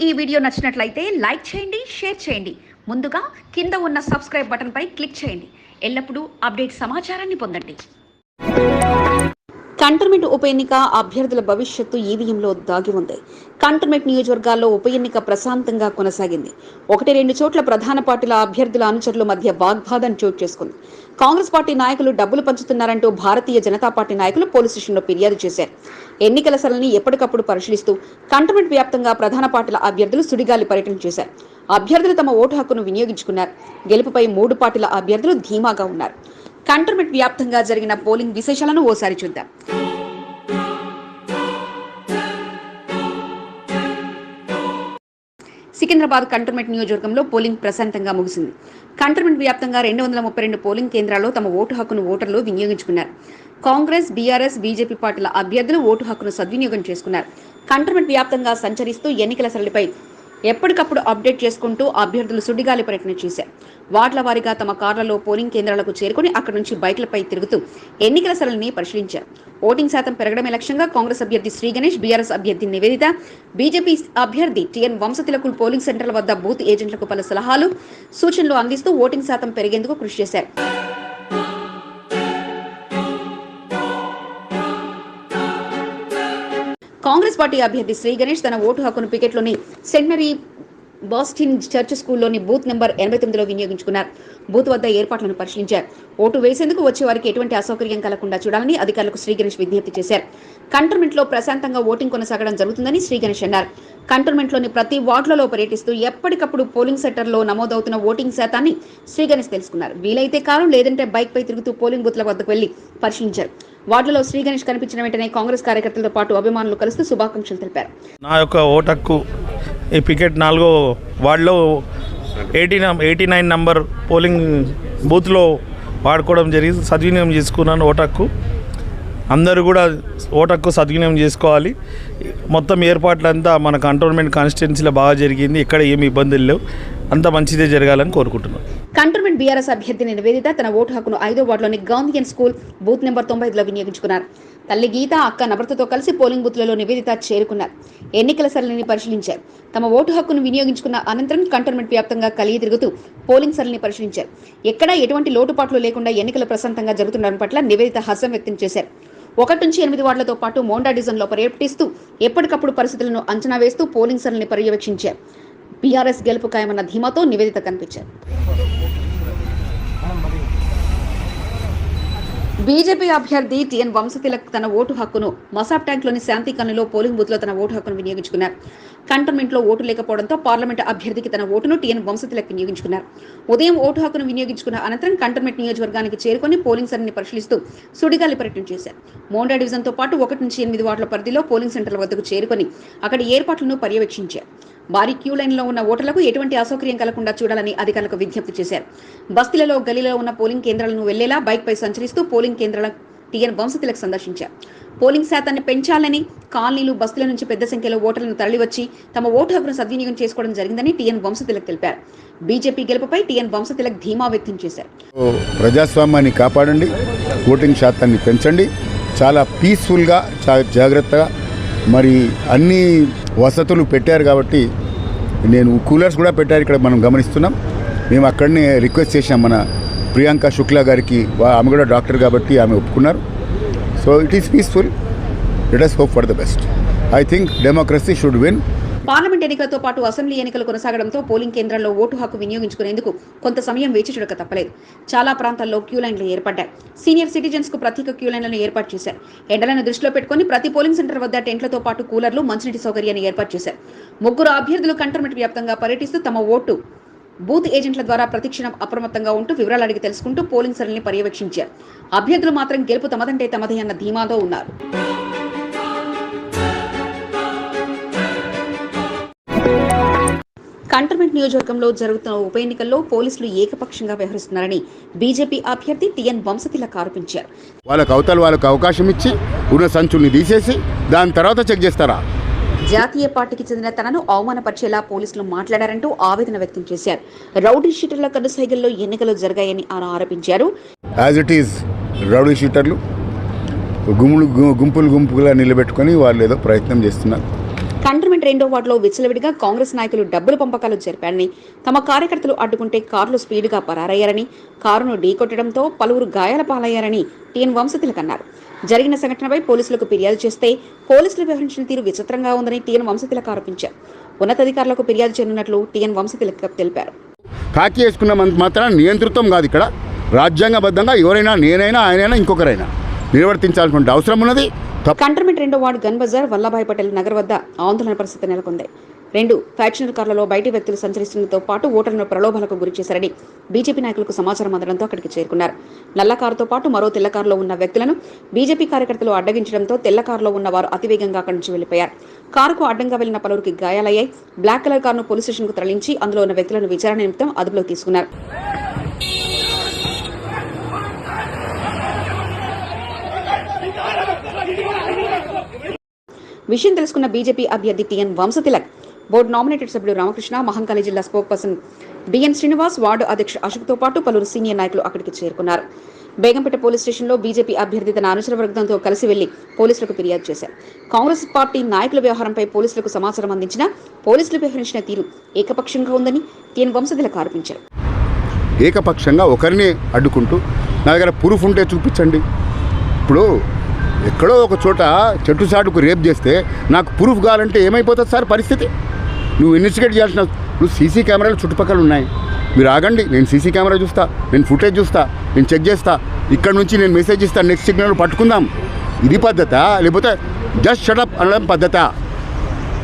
ఈ వీడియో నచ్చినట్లయితే లైక్ చేయండి, షేర్ చేయండి. ముందుగా కింద ఉన్న సబ్స్క్రైబ్ బటన్ పై క్లిక్ చేయండి. ఎల్లప్పుడూ అప్డేట్ సమాచారాన్ని పొందండి. కంటోన్మెంట్ ఉప ఎన్నిక అభ్యర్థుల భవిష్యత్తు ఈవీఎంలో దాగి ఉంది. కంటోన్మెంట్ నియోజకవర్గాల్లో ఉప ఎన్నిక ప్రశాంతంగా కొనసాగింది. 1-2 చోట్ల ప్రధాన పార్టీల అభ్యర్థుల అనుచరుల మధ్య వాగ్వాదం చోటు చేసుకుంది. కాంగ్రెస్ పార్టీ నాయకులు డబ్బులు పంచుతున్నారంటూ భారతీయ జనతా పార్టీ నాయకులు పోలీస్ స్టేషన్లో ఫిర్యాదు చేశారు. ఎన్నికల సరళిని ఎప్పటికప్పుడు పరిశీలిస్తూ కంటోన్మెంట్ వ్యాప్తంగా ప్రధాన పార్టీల అభ్యర్థులు సుడిగాలి పర్యటన చేశారు. అభ్యర్థులు తమ ఓటు హక్కును వినియోగించుకున్నారు. గెలుపుపై 3 పార్టీల అభ్యర్థులు ధీమాగా ఉన్నారు. కంటోన్మెంట్ వ్యాప్తంగా జరిగిన పోలింగ్ విశేషాలను ఓసారి చూద్దాం. సికింద్రాబాద్ కంటోన్మెంట్ నియోజకవర్గంలో పోలింగ్ ప్రశాంతంగా ముగిసింది. కంటోన్మెంట్ వ్యాప్తంగా 232 పోలింగ్ కేంద్రాల్లో తమ ఓటు హక్కును ఓటర్లు వినియోగించుకున్నారు. కాంగ్రెస్, బీఆర్ఎస్, బీజేపీ పార్టీల అభ్యర్థులు ఓటు హక్కును సద్వినియోగం చేసుకున్నారు. కంటోన్మెంట్ వ్యాప్తంగా సంచరిస్తూ ఎన్నికల సరళిపై ఎప్పటికప్పుడు అప్డేట్ చేసుకుంటూ అభ్యర్థులు సుడిగాలి పర్యటన చేశారు. వార్డుల వారీగా తమ కార్లలో పోలింగ్ కేంద్రాలకు చేరుకుని అక్కడి నుంచి బైక్లపై తిరుగుతూ ఎన్నికల సరళిని పరిశీలించారు. ఓటింగ్ శాతం పెరగడమే లక్ష్యంగా కాంగ్రెస్ అభ్యర్థి శ్రీ గణేష్, బీఆర్ఎస్ అభ్యర్థి నివేదిత, బీజేపీ అభ్యర్థి టీఎన్ వంశతిలకులు పోలింగ్ సెంటర్ల వద్ద బూత్ ఏజెంట్లకు పలు సలహాలు, సూచనలు అందిస్తూ ఓటింగ్ శాతం పెరిగేందుకు కృషి చేశారు. కాంగ్రెస్ పార్టీ అభ్యర్థి శ్రీ గణేష్ తన ఓటు హక్కును పికెట్లోని సెంట్ మేరీ బాస్టిన్ చర్చ్ స్కూల్లోని బూత్ నెంబర్ 89లో వినియోగించుకున్నారు. బూత్ వద్ద ఏర్పాట్లను పరిశీలించారు. ఓటు వేసేందుకు వచ్చే వారికి ఎటువంటి అసౌకర్యం కలగకుండా చూడాలని అధికారులకు శ్రీ గణేష్ విజ్ఞప్తి చేశారు. కంటోన్మెంట్లో ప్రశాంతంగా ఓటింగ్ కొనసాగడం జరుగుతుందని శ్రీ గణేష్ అన్నారు. కంటోన్మెంట్లోని ప్రతి వార్డులలో పర్యటిస్తూ ఎప్పటికప్పుడు పోలింగ్ సెంటర్లో నమోదవుతున్న ఓటింగ్ శాతాన్ని శ్రీ గణేష్ తెలుసుకున్నారు. వీలైతే కారు లేదంటే బైక్ పై తిరుగుతూ పోలింగ్ బూత్ల వద్దకు వెళ్లి పరిశీలించారు. వార్డులో శ్రీ గణేష్ కనిపించిన వెంటనే కాంగ్రెస్ కార్యకర్తలతో పాటు అభిమానులు కలుస్తూ శుభాకాంక్షలు తెలిపారు. నా యొక్క ఓటు హక్కు ఈ పికెట్ 4వ వార్డులో 89 నంబర్ పోలింగ్ బూత్లో వాడుకోవడం జరిగింది. సద్వినియోగం చేసుకున్నాను ఓటు హక్కు. అందరూ కూడా ఓటు హక్కు సద్వినియోగం చేసుకోవాలి. మొత్తం ఏర్పాట్లంతా మన కంటోన్మెంట్ కాన్స్టిట్యున్సీలో బాగా జరిగింది. ఎక్కడ ఏమి ఇబ్బందులు లేవు. అంత మంచిదే జరగాలని కోరుకుంటున్నాను. కంటోన్మెంట్ బీఆర్ఎస్ అభ్యర్థి నివేదిత తన ఓటు హక్కును 5వ వార్డులోని గాంధీయన్ స్కూల్ బూత్ నెంబర్ 95లో వినియోగించుకున్నారు. తల్లి గీత, అక్క నవ్రతతో కలిసి పోలింగ్ బూత్లలో నివేదిత చేరుకున్నారు. ఎన్నికల సరళిని పరిశీలించారు. తమ ఓటు హక్కును వినియోగించుకున్న అనంతరం కంటోన్మెంట్ వ్యాప్తంగా కలిగి తిరుగుతూ పోలింగ్ సరళిని పరిశీలించారు. ఎక్కడా ఎటువంటి లోటుపాట్లు లేకుండా ఎన్నికలు ప్రశాంతంగా జరుగుతుండడం పట్ల నివేదిత హర్షం వ్యక్తం చేశారు. 1-8 వార్డులతో పాటు మోండా డివిజన్లో పర్యటిస్తూ ఎప్పటికప్పుడు పరిస్థితులను అంచనా వేస్తూ పోలింగ్ సరళిని పర్యవేక్షించారు. బీఆర్ఎస్ గెలుపు ఖాయమన్న ధీమాతో నివేదిత కనిపించారు. బీజేపీ అభ్యర్థి టీఎన్ వంశతిలక్ తన ఓటు హక్కును మసాబ్ ట్యాంక్లోని శాంతి కాలనీలో పోలింగ్ బూత్లో తన ఓటు హక్కును వినియోగించుకున్నారు. కంటోన్మెంట్లో ఓటు లేకపోవడంతో పార్లమెంట్ అభ్యర్థికి తన ఓటును టీఎన్ వంశతిలక్ వినియోగించుకున్నారు. ఉదయం ఓటు హక్కును వినియోగించుకున్న అనంతరం కంటోన్మెంట్ నియోజకవర్గానికి చేరుకుని పోలింగ్ సరళిని పరిశీలిస్తూ సుడిగాలి పర్యటన చేశారు. మోండా డివిజన్తో పాటు 1-8 వార్డుల పరిధిలో పోలింగ్ సెంటర్ల వద్దకు చేరుకుని అక్కడి ఏర్పాట్లను పర్యవేక్షించారు. భారీ క్యూ లైన్లో ఉన్న ఓటర్లకు ఎటువంటి అసౌకర్యం కలగకుండా చూడాలని అధికారులకు విజ్ఞప్తి చేశారు. బస్తీలలో, గలీలలో ఉన్న పోలింగ్ కేంద్రాలను వెళ్లేలా బైక్ పై సంచరిస్తూ పోలింగ్ కేంద్రాల టీఎన్ వంశతిలక్ సందర్శించారు. పోలింగ్ శాతాన్ని పెంచాలని కాలనీలు, బస్తీల నుంచి పెద్ద సంఖ్యలో ఓటర్లను తరలివచ్చి తమ ఓటు హక్కును సద్వినియోగం చేసుకోవడం జరిగిందని టీఎన్ వంశతిలక్ తెలిపారు. బీజేపీ గెలుపుపై టీఎన్ వంశతిలక్ ధీమా వ్యక్తం చేశారు. ప్రజాస్వామ్యాన్ని కాపాడండి, ఓటింగ్ శాతాన్ని పెంచండి, చాలా పీస్ఫుల్గా, చాలా జాగ్రత్తగా, మరి అన్ని వసతులు పెట్టారు కాబట్టి నేను కూలర్స్ కూడా పెట్టారు ఇక్కడ మనం గమనిస్తున్నాం. మేము అక్కడనే రిక్వెస్ట్ చేసాం మన ప్రియాంక శుక్లా గారికి. ఆమె కూడా డాక్టర్ కాబట్టి ఆమె ఒప్పుకున్నారు. So it is peaceful. Let us hope for the best. I think democracy should win. Parliament ఎన్నికలతో పాటు అసెంబ్లీ ఎన్నికలు కొనసాగడంతో పోలింగ్ కేంద్రాల్లో ఓటు హక్కు వినియోగించుకునేందుకు కొంత సమయం వేచి చూడక తప్పలేదు. చాలా ప్రాంతాల్లో క్యూ లైన్లు ఏర్పడ్డాయి. సీనియర్ సిటిజన్స్ కు ప్రత్యేక క్యూ లైన్లను ఏర్పాటు చేశారు. ఎండలను దృష్టిలో పెట్టుకుని ప్రతి పోలింగ్ సెంటర్ వద్ద టెంట్లతో పాటు కూలర్లు, మంచినీటి సౌకర్యాన్ని ఏర్పాటు చేశారు. 3 అభ్యర్థులు కంటోన్మెంట్ వ్యాప్తంగా పర్యటిస్తూ తమ ఓటు బూత్ ఏజెంట్ల ద్వారా ప్రతిక్షణం అప్రమత్తంగా ఉంటూ వివరాలు అడిగి తెలుసుకుంటూ పోలింగ్ సరళిని పర్యవేక్షించారు. అభ్యర్థులు మాత్రం గెలుపు తమదంటే తమదే అన్న ధీమాతో ఉన్నారు. కంటోన్మెంట్ నియోజకవర్గంలో జరుగుతున్న ఉప ఎన్నికల్లో పోలీసులు ఏకపక్షంగా వ్యవహరిస్తున్నారని బీజేపీ అభ్యర్థి టీఎన్ వంశతిలక్ ఆరోపించారు. వాళ్ళకు అవకాశం ఇచ్చి ఉన్న సంచుల్ని తీసేసి దాని తర్వాత చెక్ చేస్తారా? జాతీయ పార్టీకి చెందిన తనను అవమానపరిచేలా పోలీసులు మాట్లాడారంటూ ఆవేదన వ్యక్తం చేశారు. రౌడీ షీటర్ల కనుసైగల్లో ఎన్నికలు జరిగాయని ఆయన ఆరోపించారు. యాజ్ ఇట్ ఈజ్ రౌడీ షీటర్లు గుంపులుగా నిలబెట్టుకొని వాళ్ళు ఏదో ప్రయత్నం చేస్తున్నారు. కంటోన్మెంట్ 2వ వార్డులో విచ్చలవిడిగా కాంగ్రెస్ నాయకులు డబ్బుల పంపకాలు జరిపారని, తమ కార్యకర్తలు అడ్డుకుంటే కార్లు స్పీడ్గా పరారయ్యారని, కారును ఢీకొట్టడంతో పలువురు గాయాల పాలయ్యారని టీఎన్ వంశతిలక్ అన్నారు. జరిగిన సంఘటనపై పోలీసులకు ఫిర్యాదు చేస్తే పోలీసులు వ్యవహరించిన తీరు విచిత్రంగా ఉందని టీఎన్ వంశతిలక్ ఆరోపించారు. ఉన్నతాధికారులకు ఫిర్యాదు చేయనున్నట్లు టీఎన్ వంశతిలక్ తెలిపారు. కాకి వేసుకున్న మాత్రం నియంతృత్వం కాదు, ఇక్కడ రాజ్యాంగబద్ధంగా ఎవరైనా, నేనైనా, ఆయనైనా, ఇంకొకరైనా నిర్వర్తించాల్సిన అవసరం ఉన్నది. కంటోన్మెంట్ 2వ వార్డు గన్ బజార్ వల్లభాయ్ పటేల్ నగర్ వద్ద ఆందోళన పరిస్థితి నెలకొంది. 2 ఫ్యాక్షనల్ కార్లలో బయటి వ్యక్తులు సంచరిస్తుండటంతో పాటు ఓటర్లను ప్రలోభాలకు గురి చేశారని బీజేపీ నాయకులకు సమాచారం అందడంతో అక్కడికి చేరుకున్నారు. నల్ల కారుతో పాటు మరో తెల్ల కారులో ఉన్న వ్యక్తులను బీజేపీ కార్యకర్తలు అడ్డగించడంతో తెల్ల కారులో ఉన్న వారు అతివేగంగా అక్కడి నుంచి వెళ్లిపోయారు. కారుకు అడ్డంగా వెళ్లిన పలువురికి గాయాలయ్యాయి. బ్లాక్ కలర్ కారును పోలీస్ స్టేషన్కు తరలించి అందులో ఉన్న వ్యక్తులను విచారణ నిమిత్తం అదుపులోకి తీసుకున్నారు. విషయం తెలుసుకున్న బీజేపీ అభ్యర్థి టీఎన్ వంశతిలక్, బోర్డు నామినేటెడ్ సభ్యుడు రామకృష్ణ, మహంకాళి జిల్లా spokesperson BN Srinivas, ward అధ్యక్షుడు అశోక్తో పాటు పలువురు సీనియర్ నాయకులు అక్కడికి చేరుకున్నారు. బేగంపేట పోలీస్ స్టేషన్లో బీజేపీ అభ్యర్థి తన అనుచర వర్గంతో కలిసి వెళ్లి పోలీసులకు ఫిర్యాదు చేశారు. కాంగ్రెస్ పార్టీ నాయకుల వ్యవహారంపై పోలీసులకు సమాచారం అందించినా పోలీసులు వ్యవహరించిన తీరు ఏకపక్షంగా ఉందని టీఎన్ వంశతిలక్ ఆరోపించారు. ఏకపక్షంగా ఒకరిని అడ్డుకుంటూ నా దగ్గర ప్రూఫ్ ఉంటే చూపించండి. ఇప్పుడు ఎక్కడో ఒక చోట చెట్టు చాటుకు రేప్ చేస్తే నాకు ప్రూఫ్ కావాలంటే ఏమైపోతుంది సార్ పరిస్థితి? నువ్వు ఇన్వెస్టిగేట్ చేయాల్సిన, ఇప్పుడు సీసీ కెమెరాలు చుట్టుపక్కల ఉన్నాయి, మీరు ఆగండి, నేను సీసీ కెమెరా చూస్తా, నేను ఫుటేజ్ చూస్తా, నేను చెక్ చేస్తా, ఇక్కడ నుంచి నేను మెసేజ్ ఇస్తాను, నెక్స్ట్ సిగ్నల్ పట్టుకుందాం. ఇది పద్ధత? లేకపోతే జస్ట్ షటప్ అనడం పద్ధత?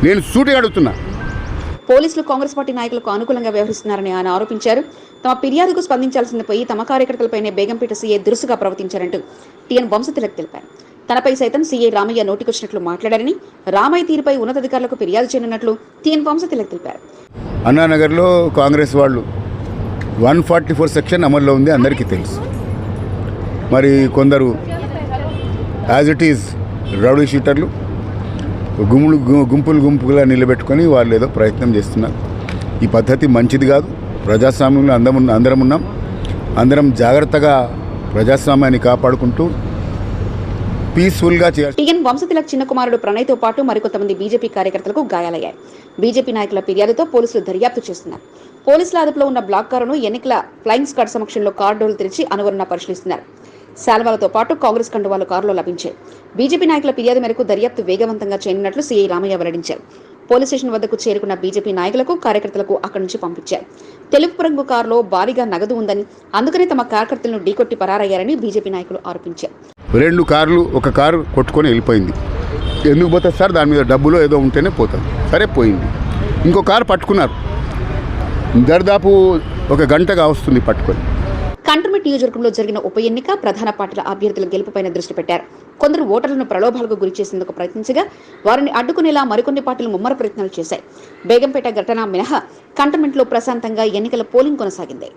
నేను సూటిగా అడుగుతున్నా. పోలీసులు కాంగ్రెస్ పార్టీ నాయకులకు అనుకూలంగా వ్యవహరిస్తున్నారని ఆయన ఆరోపించారు. తమ ఫిర్యాదుకు స్పందించాల్సింది పోయి తమ కార్యకర్తలపైనే బేగంపేట సీఐ దురుసుగా ప్రవర్తించారంటూ టీఎన్ వంశతిలక్ తెలిపారు. తనపై సైతం సీఐ రామయ్య నోటికొచ్చినట్లు మాట్లాడారని, రామయ్య తీరుపై ఉన్నతాధికారులకు ఫిర్యాదు చేయనున్నట్లు టీఎన్ వంశతిలక్ తెలిపారు. అన్నానగర్లో కాంగ్రెస్ వాళ్ళు 144 సెక్షన్ అమల్లో ఉంది, అందరికీ తెలుసు. మరి కొందరు యాజ్ ఇట్ ఈజ్ రౌడీ షీటర్లు గుంపులుగా నిలబెట్టుకొని వాళ్ళు ఏదో ప్రయత్నం చేస్తున్నారు. ఈ పద్ధతి మంచిది కాదు. ప్రజాస్వామ్యంలో అందరం ఉన్నాం. అందరం జాగ్రత్తగా ప్రజాస్వామ్యాన్ని కాపాడుకుంటూ పీస్ఫుల్గా చేయాలి. టీఎన్ వంశతిలక్ చిన్న కుమారుడు ప్రణయ్తో పాటు మరికొంతమంది బీజేపీ కార్యకర్తలకు గాయాలయ్యాయి. బీజేపీ నాయకుల ఫిర్యాదుతో పోలీసులు దర్యాప్తు చేస్తున్నారు. పోలీసుల అదుపులో ఉన్న బ్లాక్ కారును ఎన్నికల ఫ్లయింగ్ స్క్వాడ్ సమక్షంలో కార్ డోర్లు తెరిచి అనువరణ పరిశీలిస్తున్నారు. శాల్వాలతో పాటు కాంగ్రెస్ కండువాలు కారులో లభించాయి. బీజేపీ నాయకుల ఫిర్యాదు మేరకు దర్యాప్తు వేగవంతంగా చేయనున్నట్లు సీఐ రామయ్య వెల్లడించారు. పోలీస్ స్టేషన్ వద్దకు చేరుకున్న బీజేపీ నాయకులకు కార్యకర్తలకు అక్కడి నుంచి పంపించారు. తెలుపు రంగు కారులో భారీగా నగదు ఉందని, అందుకనే తమ కార్యకర్తలను ఢీకొట్టి పరారయ్యారని బీజేపీ నాయకులు ఆరోపించారు. 2 కార్లు, ఒక కారు కొట్టుకొని వెళ్ళిపోయింది. ఎందుకు పోతుంది సార్? దాని మీద డబ్బులో ఏదో ఉంటేనే పోతుంది. సరే పోయింది. ఇంకో కారు పట్టుకున్నారు. దరిదాపు 1 గంటగా వస్తుంది పట్టుకొని. కంటోన్మెంట్ నియోజకవర్గంలో జరిగిన ఉప ఎన్నిక ప్రధాన పార్టీల అభ్యర్థుల గెలుపుపైన దృష్టి పెట్టారు. కొందరు ఓటర్లను ప్రలోభాలకు గురి చేసేందుకు ప్రయత్నించగా వారిని అడ్డుకునేలా మరికొన్ని పార్టీలు ముమ్మర ప్రయత్నాలు చేశాయి. బేగంపేట ఘటన మినహా కంటోన్మెంట్లో ప్రశాంతంగా ఎన్నికల పోలింగ్ కొనసాగింది.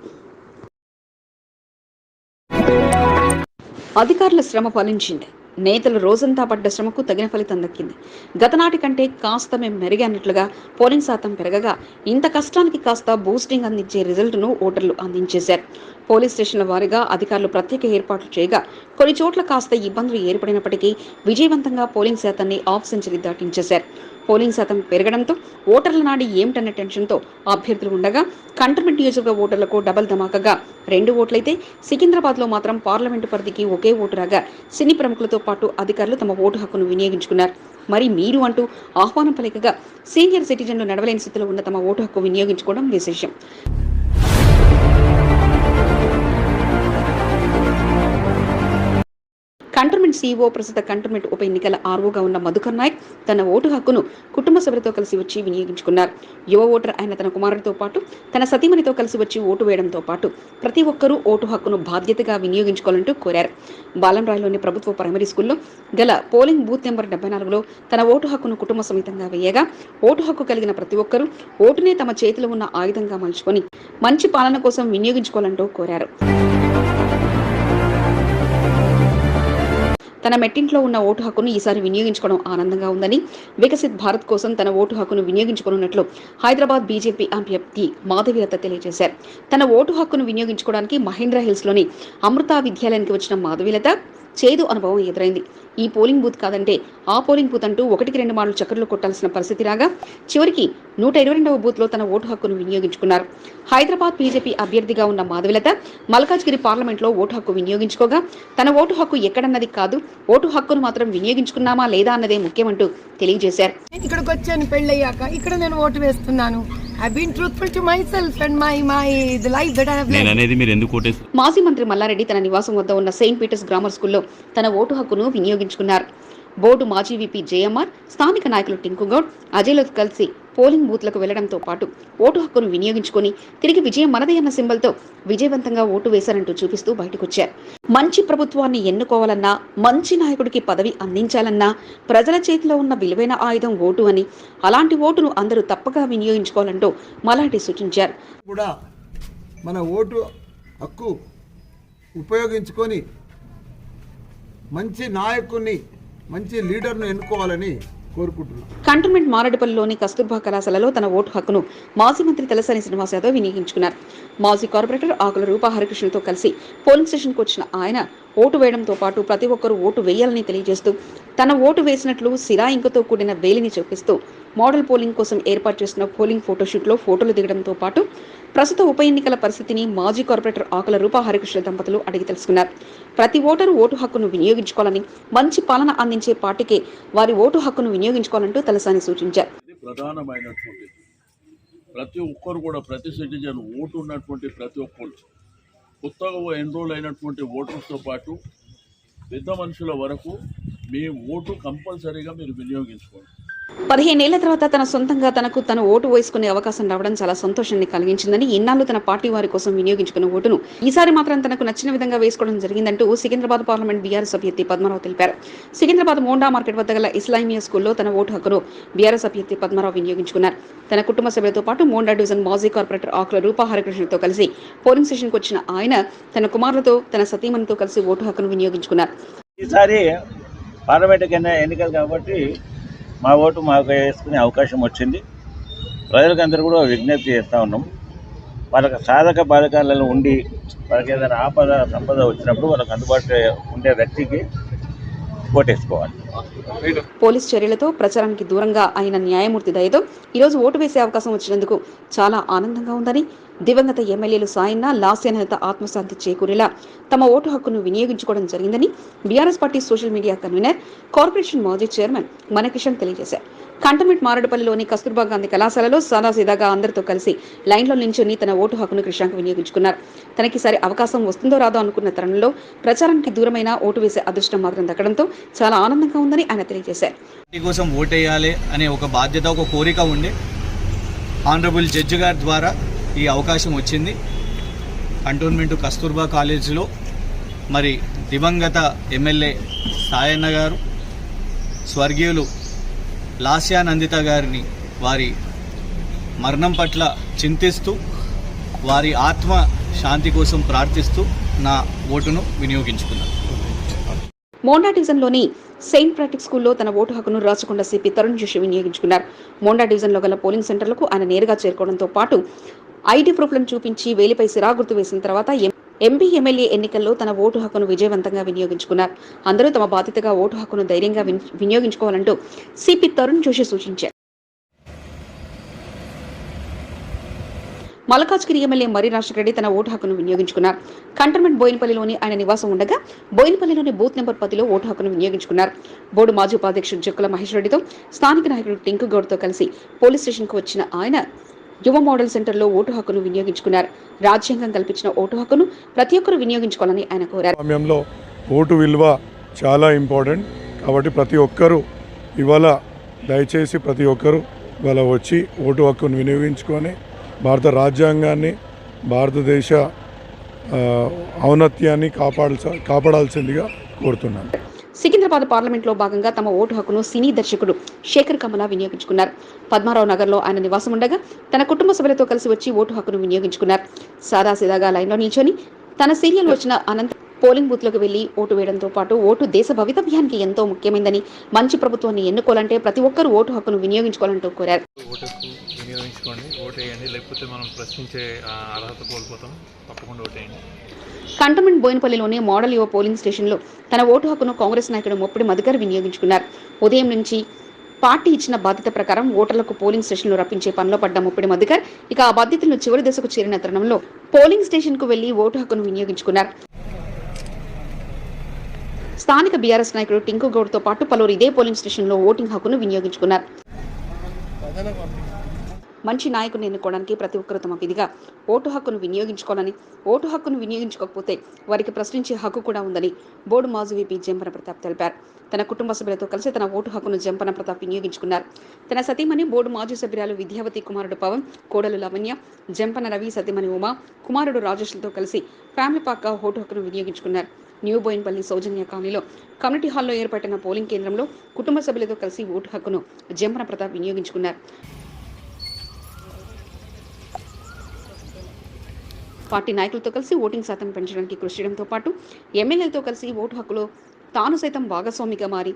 అధికారుల శ్రమ ఫలించింది. నేతలు రోజంతా పడ్డ శ్రమకు తగిన ఫలితం దక్కింది. గతనాటి కంటే కాస్త మేము మెరుగైనట్లుగా పోలింగ్ శాతం పెరగగా ఇంత కష్టానికి కాస్త బూస్టింగ్ అందించే రిజల్ట్ను ఓటర్లు అందించేశారు. పోలీస్ స్టేషన్ల వారీగా అధికారులు ప్రత్యేక ఏర్పాట్లు చేయగా కొన్ని చోట్ల కాస్త ఇబ్బందులు ఏర్పడినప్పటికీ విజయవంతంగా పోలింగ్ శాతాన్ని హాఫ్ సెంచరీ దాటించేశారు. పోలింగ్ శాతం పెరగడంతో ఓటర్ల నాడి ఏమిటన్న టెన్షన్తో అభ్యర్థులు ఉండగా కంటోన్మెంట్ నియోజకవర్గ ఓటర్లకు డబల్ ధమాకగా 2 ఓట్లయితే సికింద్రాబాద్లో మాత్రం పార్లమెంటు పరిధికి ఒకే ఓటు రాగా సినీ ప్రముఖులతో పాటు అధికారులు తమ ఓటు హక్కును వినియోగించుకున్నారు. మరి మీరు అంటూ ఆహ్వానం పలికగా సీనియర్ సిటిజన్లు నడవలేని స్థితిలో ఉన్న తమ ఓటు హక్కు వినియోగించుకోవడం విశేషం. కంటోన్మెంట్ సీఈఓ ప్రస్తుత కంటోన్మెంట్ ఉప ఎన్నికల ఆర్ఓగా ఉన్న మధుకర్ నాయక్ తన ఓటు హక్కును కుటుంబ సభ్యులతో కలిసి వచ్చి వినియోగించుకున్నారు. యువ ఓటర్ అయిన తన కుమారుడితో పాటు తన సతీమణితో కలిసి వచ్చి ఓటు వేయడంతో పాటు ప్రతి ఒక్కరూ ఓటు హక్కును బాధ్యతగా వినియోగించుకోవాలంటూ కోరారు. బాలంరాయ్లోని ప్రభుత్వ ప్రైమరీ స్కూల్లో గల పోలింగ్ బూత్ నెంబర్ 74లో తన ఓటు హక్కును కుటుంబ సమేతంగా వేయగా ఓటు హక్కు కలిగిన ప్రతి ఒక్కరూ ఓటునే తమ చేతిలో ఉన్న ఆయుధంగా మలుచుకొని మంచి పాలన కోసం వినియోగించుకోవాలంటూ కోరారు. తన మెట్టింట్లో ఉన్న ఓటు హక్కును ఈసారి వినియోగించుకోవడం ఆనందంగా ఉందని, వికసిత్ భారత్ కోసం తన ఓటు హక్కును వినియోగించుకోనున్నట్లు హైదరాబాద్ బీజేపీ అభ్యర్థి మాధవీలత తెలియజేశారు. తన ఓటు హక్కును వినియోగించుకోవడానికి మహేంద్ర హిల్స్ లోని అమృత విద్యాలయానికి వచ్చిన మాధవీలత చేదు అనుభవం ఎదురైంది. ఈ పోలింగ్ బూత్ కాదంటే ఆ పోలింగ్ బూత్ అంటూ 1-2 మార్లు చక్కర్లు కొట్టాల్సిన పరిస్థితి రాగా చివరికి 122వ బూత్లో తన ఓటు హక్కును వినియోగించుకున్నారు. హైదరాబాద్ బీజేపీ అభ్యర్థిగా ఉన్న మాధవిలత మల్కాజ్గిరి పార్లమెంట్లో ఓటు హక్కు వినియోగించుకోగా తన ఓటు హక్కు ఎక్కడన్నది కాదు, ఓటు హక్కును మాత్రం వినియోగించుకున్నామా లేదా అన్నదే ముఖ్యమంటూ తెలియజేశారు. ఇక్కడికి వచ్చాను పెళ్ళయ్యాక, ఇక్కడ నేను ఓటు వేస్తున్నాను. I've been truthful to myself and the life that I have led. మాజీ మంత్రి మల్లారెడ్డి తన నివాసం వద్ద ఉన్న సెయింట్ పీటర్స్ గ్రామర్ స్కూల్లో తన ఓటు హక్కును వినియోగించుకున్నారు. బోర్డు మాజీ వీపీ జేఎంఆర్, స్థానిక నాయకులు టింకుగౌడ్, అజయ్లతో కలిసి పోలింగ్ బూత్లకు వెళ్లడంతో పాటు ఓటు హక్కును వినియోగించుకుని తిరిగి విజయం మనదే అన్న సింబల్తో విజయవంతంగా ఓటు వేశారంటూ చూపిస్తూ బయటకొచ్చారు. మంచి ప్రభుత్వాన్ని ఎన్నుకోవాలన్నా, మంచి నాయకుడికి పదవి అందించాలన్నా ప్రజల చేతిలో ఉన్న విలువైన ఆయుధం ఓటు అని, అలాంటి ఓటును అందరూ తప్పగా వినియోగించుకోవాలంటూ మల్లారెడ్డి సూచించారు. కూడా మన ఓటు హక్కు ఉపయోగించుకొని మంచి నాయకుడిని, మంచి లీడర్ను ఎన్నుకోవాలని కోరుకుంటున్నాను. కంటోన్మెంట్ మారడిపల్లిలోని కస్తూర్బా కళాశాలలో తన ఓటు హక్కును మాజీ మంత్రి తలసాని శ్రీనివాస్ యాదవ్ వినియోగించుకున్నారు. మాజీ కార్పొరేటర్ ఆకుల రూపా హరికృష్ణతో కలిసి పోలింగ్ స్టేషన్కు వచ్చిన ఆయన ఓటు వేయడంతో పాటు ప్రతి ఒక్కరూ ఓటు వేయాలని తెలియజేస్తూ తన ఓటు వేసినట్లు సిరాయింకుతో కూడిన వేలిని చూపిస్తూ మోడల్ పోలింగ్ కోసం ఏర్పాటు చేసిన పోలింగ్ ఫోటోషూట్లో ఫోటోలు దిగడంతో పాటు ప్రస్తుత ఉప ఎన్నికల పరిస్థితిని మాజీ కార్పొరేటర్ ఆకుల రూపా హరికృష్ణ దంపతులు అడిగి తెలుసుకున్నారు. ప్రతి ఓటరు ఓటు హక్కును వినియోగించుకోవాలని, మంచి పాలన అందించే పార్టీకే వారి ఓటు హక్కును వినియోగించుకోవాలంటూ తలసాని సూచించారు. ప్రధానమైనటువంటి ప్రతి ఒక్కరు కూడా, ప్రతి సిటిజన్ ఓటు ఉన్నటువంటి ప్రతి ఒక్కరు, కొత్తగా ఎన్రోల్ అయినటువంటి ఓటర్స్తో పాటు పెద్ద మనుషుల వరకు మీ ఓటు కంపల్సరీగా మీరు వినియోగించుకోండి. 15 ఏళ్ల తర్వాత తన సొంతంగా తను ఓటు వేసుకునే అవకాశం రావడం చాలా సంతోషాన్ని కలిగించిందని, ఇన్నాళ్లు తన పార్టీ వారి కోసం వినియోగించుకున్న ఓటును ఈసారి మాత్రం తనకు నచ్చిన విధంగా వేసుకోవడం జరిగిందంటూ సికింద్రాబాద్ పార్లమెంట్ బీఆర్ఎస్ అభ్యర్థి పద్మారావు తెలిపారు. సికింద్రాబాద్ మోండా మార్కెట్ వద్ద గల ఇస్లామియా స్కూల్లో తన ఓటు హక్కును బీఆర్ఎస్ అభ్యర్థి పద్మారావు వినియోగించుకున్నారు. తన కుటుంబ సభ్యులతో పాటు మోండా డివిజన్ మాజీ కార్పొరేటర్ ఆకుల రూపా హరికృష్ణతో కలిసి పోలింగ్ స్టేషన్కు వచ్చిన ఆయన తన కుమారులతో, తన సతీమణితో కలిసి ఓటు హక్కును వినియోగించుకున్నారు. ఈసారి పార్లమెంట్ ఎన్నికలు కాబట్టి మా ఓటు మాకు వేసుకునే అవకాశం వచ్చింది. ప్రజలకు అందరూ కూడా విజ్ఞప్తి చేస్తూ ఉన్నాం, వాళ్ళకి సాధక బాధకాలలో ఉండి వాళ్ళకి ఏదైనా ఆపద సంపద వచ్చినప్పుడు వాళ్ళకి అందుబాటులో ఉండే వ్యక్తికి ఓటేసుకోవాలి. పోలీస్ చర్యలతో ప్రచారానికి దూరంగా అయిన న్యాయమూర్తి దయతో ఈరోజు ఓటు వేసే అవకాశం వచ్చినందుకు చాలా ఆనందంగా ఉందని, దివంగత ఎమ్మెల్యేలు సాయన్న, లాస్యానేత ఆత్మశాంతి చేకూరేలా తమ ఓటు హక్కును వినియోగించుకోవడం జరిగిందని BRS party social media convener, corporation మాజీ చైర్మన్ మనకిషన్ తెలియజేశారు. కంటోన్మెంట్ మారడుపల్లిలోని కస్తూర్బా గాంధీ కళాశాలలో సాదాసీదాగా అందరితో కలిసి లైన్లో నించుని తన ఓటు హక్కును కృష్ణాంక్ వినియోగించుకున్నారు. తనకిసారి అవకాశం వస్తుందో రాదో అనుకున్న తరుణంలో ప్రచారానికి దూరమైన ఓటు వేసే అదృష్టం మాత్రం దక్కడంతో చాలా ఆనందంగా ఉందని ఆయన తెలియజేశారు. కోసం ఓటేయాలి అనే ఒక బాధ్యత, ఒక కోరిక ఉండి ఆనరబుల్ జడ్జి గారి ద్వారా ఈ అవకాశం వచ్చింది. కంటోన్మెంట్ కస్తూర్బా కాలేజీలో మరి దివంగత ఎమ్మెల్యే సాయన్న గారు, స్వర్గీయులు లాస్యానందిత గారిని వారి మరణం పట్ల చింతిస్తూ వారి ఆత్మ శాంతి కోసం ప్రార్థిస్తూ నా ఓటును వినియోగించుకున్నాను. మోండా డివిజన్లోని సెయింట్ ప్యాట్రిక్ స్కూల్లో తన ఓటు హక్కును రాచకొండ సిపి తరుణ్ జోషి వినియోగించుకున్నారు. మోండా డివిజన్లో గల పోలింగ్ సెంటర్లకు ఆయన నేరుగా చేరుకోవడంతో పాటు ఐటీ ప్రూఫ్లను చూపించి వేలిపై సిరా గుర్తు వేసిన తర్వాత ఎంపీ, ఎమ్మెల్యే ఎన్నికల్లో తన ఓటు హక్కును విజయవంతంగా వినియోగించుకున్నారు. అందరూ తమ బాధ్యతగా ఓటు హక్కును ధైర్యంగా వినియోగించుకోవాలంటూ సిపి తరుణ్ జోషి సూచించారు. మల్కాజ్గిరి ఎమ్మెల్యే మర్రి రాజశేఖర రెడ్డి తన ఓటు హక్కును వినియోగించుకున్నారు. కంటోన్మెంట్ బోయినపల్లిలోని ఆయన నివాసం ఉండగా బోయినపల్లిలోని బూత్ నెంబర్ 10లో ఓటు హక్కును వినియోగించుకున్నారు. బోర్డు మాజీ ఉపాధ్యక్షుడు జక్కుల మహేష్ రెడ్డితో, స్థానిక నాయకుడు టింకు గౌడ్తో కలిసి పోలీస్ స్టేషన్కు వచ్చిన ఆయన యువ మోడల్ సెంటర్లో ఓటు హక్కును వినియోగించుకున్నారు. రాజ్యాంగం కల్పించిన ఓటు హక్కును ప్రతి ఒక్కరూ వినియోగించుకోవాలని ఆయన కోరారు. సమయంలో ఓటు విలువ చాలా ఇంపార్టెంట్ కాబట్టి ప్రతి ఒక్కరూ ఇవాళ దయచేసి ప్రతి ఒక్కరూ ఇవాళ వచ్చి ఓటు హక్కును వినియోగించుకొని భారత రాజ్యాంగాన్ని, భారతదేశ ఔన్నత్యాన్ని కాపాడాల్సిందిగా కోరుతున్నాను. సికింద్రాబాద్ పార్లమెంట్లో భాగంగా తమ ఓటు హక్కును సినీ దర్శకుడు శేఖర్ కమల వినియోగించుకున్నారు. పద్మారావు నగర్లో ఆయన నివాసం ఉండగా తన కుటుంబ సభ్యులతో కలిసి వచ్చి ఓటు హక్కును వినియోగించుకున్నారు. సాదాసీదాగా లైన్లో నిల్చొని తన సీరియల్ వచ్చిన అనంతరం పోలింగ్ బూత్లోకి వెళ్లి ఓటు వేయడంతో పాటు ఓటు దేశ భవితవ్యానికి ఎంతో ముఖ్యమైనదని, మంచి ప్రభుత్వాన్ని ఎన్నుకోవాలంటే ప్రతి ఒక్కరూ ఓటు హక్కును వినియోగించుకోవాలంటూ కోరారు. ఓటుకు వినియోగించుకోండి, ఓటు వేయండి, లేకపోతే మనం ప్రశ్నించే అర్హత కోల్పోతాం. తప్పకుండా ఓటు వేయండి. కంటోన్మెంట్ బోయినపల్లిలోని మోడల్ యువ పోలింగ్ స్టేషన్లో తన ఓటు హక్కును కాంగ్రెస్ నాయకుడు ముప్పిడి మధుకర్ వినియోగించుకున్నారు. ఉదయం నుంచి పార్టీ ఇచ్చిన బాధ్యత ప్రకారం ఓటర్లకు పోలింగ్ స్టేషన్లో రప్పించే పనిలో పడ్డ ముప్పిడి మధుకర్ ఇక ఆ బాధ్యతలను చివరి దశకు చేరిన తరుణంలో పోలింగ్ స్టేషన్ కు వెళ్లి ఓటు హక్కును వినియోగించుకున్నారు. స్థానిక బీఆర్ఎస్ నాయకుడు టింకు గౌడ్ తో పాటు పలువురు ఇదే పోలింగ్ స్టేషన్లో ఓటింగ్ హక్కును వినియోగించుకున్నారు. మంచి నాయకుని ఎన్నుకోవడానికి ప్రతి ఒక్కరూ తమ విధిగా ఓటు హక్కును వినియోగించుకోవాలని, ఓటు హక్కును వినియోగించుకోకపోతే వారికి ప్రశ్నించే హక్కు కూడా ఉందని బోర్డు మాజీ వీపీ జంపన ప్రతాప్ తెలిపారు. తన కుటుంబ సభ్యులతో కలిసి తన ఓటు హక్కును జంపన ప్రతాప్ వినియోగించుకున్నారు. తన సతీమణి బోర్డు మాజీ సభ్యురాలు విద్యావతి, కుమారుడు పవన్, కోడలు లవణ్య, జంపన రవి, సతీమణి ఉమా, కుమారుడు రాజేష్లతో కలిసి ఫ్యామిలీ పార్క్గా ఓటు హక్కును వినియోగించుకున్నారు. న్యూ బోయిన్పల్లి సౌజన్య కాలనీలో కమ్యూనిటీ హాల్లో ఏర్పడిన పోలింగ్ కేంద్రంలో కుటుంబ సభ్యులతో కలిసి ఓటు హక్కును జంపన ప్రతాప్ వినియోగించుకున్నారు. పార్టీ నాయకులతో కలిసి ఓటింగ్ శాతం పెంచడానికి కృషి చేయడంతో పాటు ఎమ్మెల్యేలతో కలిసి ఓటు హక్కులో తాను సైతం భాగస్వామిగా మారి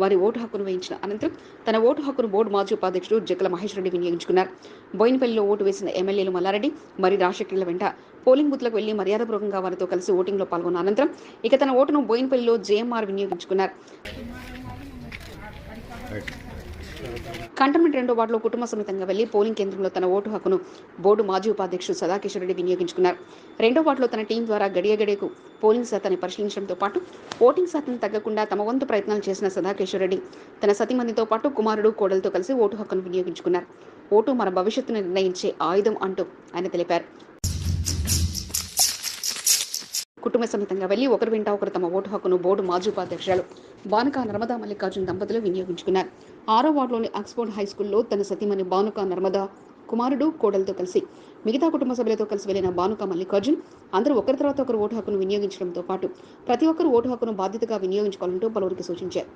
వారి ఓటు హక్కును వేయించిన అనంతరం తన ఓటు హక్కును బోర్డు మాజీ ఉపాధ్యక్షుడు జక్కల మహేష్ రెడ్డి వినియోగించుకున్నారు. బోయినపల్లిలో ఓటు వేసిన ఎమ్మెల్యేలు మల్లారెడ్డి, మరి రాజశేఖర్ల వెంట పోలింగ్ బూత్లకు వెళ్లి మర్యాదపూర్వకంగా వారితో కలిసి ఓటింగ్లో పాల్గొన్న అనంతరం ఇక తన ఓటును బోయినపల్లిలో జేఎంఆర్ వినియోగించుకున్నారు. కంటోన్మెంట్ 2వ వార్డులో కుటుంబ సమేతంగా వెళ్లి పోలింగ్ కేంద్రంలో తన ఓటు హక్కును బోర్డు మాజీ ఉపాధ్యక్షుడు సదాకిషోర్ రెడ్డి వినియోగించుకున్నారు. 2వ వార్డులో తన టీం ద్వారా గడియకు పోలింగ్ శాతాన్ని పరిశీలించడంతో పాటు ఓటింగ్ శాతం తగ్గకుండా తమ వంతు ప్రయత్నాలు చేసిన సదాకిషోర్ రెడ్డి తన సతీమణితో పాటు కుమారుడు, కోడలతో కలిసి ఓటు హక్కును వినియోగించుకున్నారు. ఓటు మన భవిష్యత్తును నిర్ణయించే ఆయుధం అంటూ ఆయన తెలిపారు. కుటుంబ సమేతంగా వెళ్లి ఒకరు వెంట ఒకరు తమ ఓటు హక్కును బోర్డు మాజీ ఉపాధ్యక్షురాలు బానుక నర్మదా మల్లికార్జున దంపతులు వినియోగించుకున్నారు. 6వ వార్డులోని ఆక్స్ఫోర్డ్ హై స్కూల్లో తన సతీమణి బానుక నర్మదా, కుమారుడు, కోడలతో కలిసి మిగతా కుటుంబ సభ్యులతో కలిసి వెళ్లిన బానుక మల్లికార్జున్ అందరూ ఒకరి తర్వాత ఒకరు ఓటు హక్కును వినియోగించడంతో పాటు ప్రతి ఒక్కరు ఓటు హక్కును బాధ్యతగా వినియోగించుకోవాలంటూ పలువురికి సూచించారు.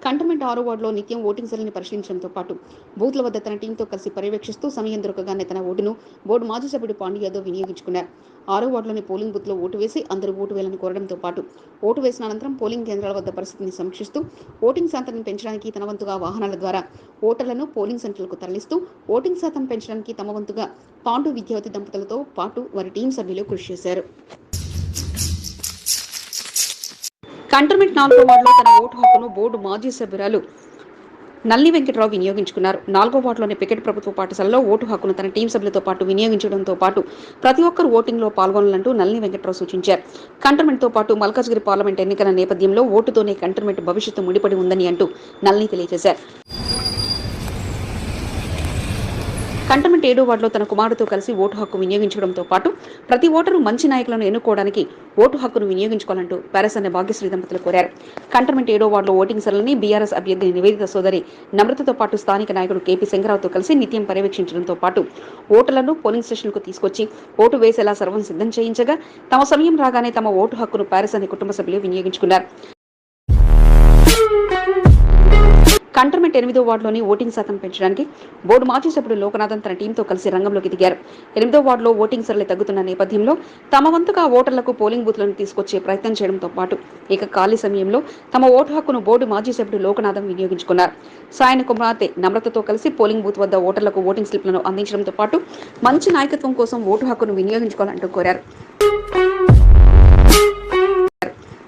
కంటోన్మెంట్ 6వ వార్డులో నిత్యం ఓటింగ్ సెల్ని పరిశీలించడంతో పాటు బూత్ల వద్ద తన టీంతో కలిసి పర్యవేక్షిస్తూ సమయం దొరకగానే తన ఓటును బోర్డు మాజీ సభ్యుడు పాండు యాదవ్ వినియోగించుకున్నారు. 6వ వార్డులోని పోలింగ్ బూత్లో ఓటు వేసి అందరూ ఓటు వేయాలని కోరడంతో పాటు ఓటు వేసిన అనంతరం పోలింగ్ కేంద్రాల వద్ద పరిస్థితిని సమీక్షిస్తూ ఓటింగ్ శాతాన్ని పెంచడానికి తన వంతుగా వాహనాల ద్వారా ఓటర్లను పోలింగ్ సెంటర్లకు తరలిస్తూ ఓటింగ్ శాతం పెంచడానికి తమ వంతుగా పాండు, విద్యావతి దంపతులతో పాటు వారి టీం సభ్యులు కృషి చేశారు. కంటోన్మెంట్ 4వ వార్డులో తన ఓటు హక్కును బోర్డు మాజీ సభ్యురాలు నల్లి వెంకట్రావు వినియోగించుకున్నారు. 4వ వార్డులోని పికెట్ ప్రభుత్వ పాఠశాలలో ఓటు హక్కును తన టీం సభ్యులతో పాటు వినియోగించడంతో పాటు ప్రతి ఒక్కరు ఓటింగ్లో పాల్గొనాలంటూ నల్లి వెంకట్రావు సూచించారు. కంటోన్మెంట్తో పాటు మల్కాజ్గిరి పార్లమెంట్ ఎన్నికల నేపథ్యంలో ఓటుతోనే కంటోన్మెంట్ భవిష్యత్తు ముడిపడి ఉందని అంటూ నల్లి తెలియజేశారు. కంటోన్మెంట్ 7వ వార్డులో తన కుమారుడితో కలిసి ఓటు హక్కు వినియోగించడంతో పాటు ప్రతి ఓటరు మంచి నాయకులను ఎన్నుకోవడానికి ఓటు హక్కును వినియోగించుకోవాలంటూ పారసన్న భాగ్యశ్రీ దంపతులు కోరారు. కంటోన్మెంట్ 7వ వార్డులో ఓటింగ్ సెల్లని బీఆర్ఎస్ అభ్యర్థి నివేదిత సోదరి నమ్రతతో పాటు స్థానిక నాయకుడు కేపీ శంకరరావుతో కలిసి నిత్యం పర్యవేక్షించడంతో పాటు ఓటర్లను పోలింగ్ స్టేషన్లకు తీసుకొచ్చి ఓటు వేసేలా సర్వం సిద్ధం చేయించగా తమ సమయం రాగానే తమ ఓటు హక్కును పారసన్న కుటుంబ సభ్యులు వినియోగించుకున్నారు. కంటోన్మెంట్ 8వ వార్డులోని ఓటింగ్ శాతం పెంచడానికి బోర్డు మాజీ సభ్యుడు లోకనాథన్ తన టీంతో కలిసి రంగంలోకి దిగారు. 8వ వార్డులో ఓటింగ్ సరళి తగ్గుతున్న నేపథ్యంలో తమ వంతుగా ఓటర్లకు పోలింగ్ బూత్లను తీసుకొచ్చే ప్రయత్నం చేయడంతో పాటు ఇక ఖాళీ సమయంలో తమ ఓటు హక్కును బోర్డు మాజీ సభ్యుడు లోకనాథన్ వినియోగించుకున్నారు. సాయన కుమార్తె నమ్రతతో కలిసి పోలింగ్ బూత్ వద్ద ఓటర్లకు ఓటింగ్ స్లిప్లను అందించడంతో పాటు మంచి నాయకత్వం కోసం ఓటు హక్కును వినియోగించుకోవాలంటూ కోరారు.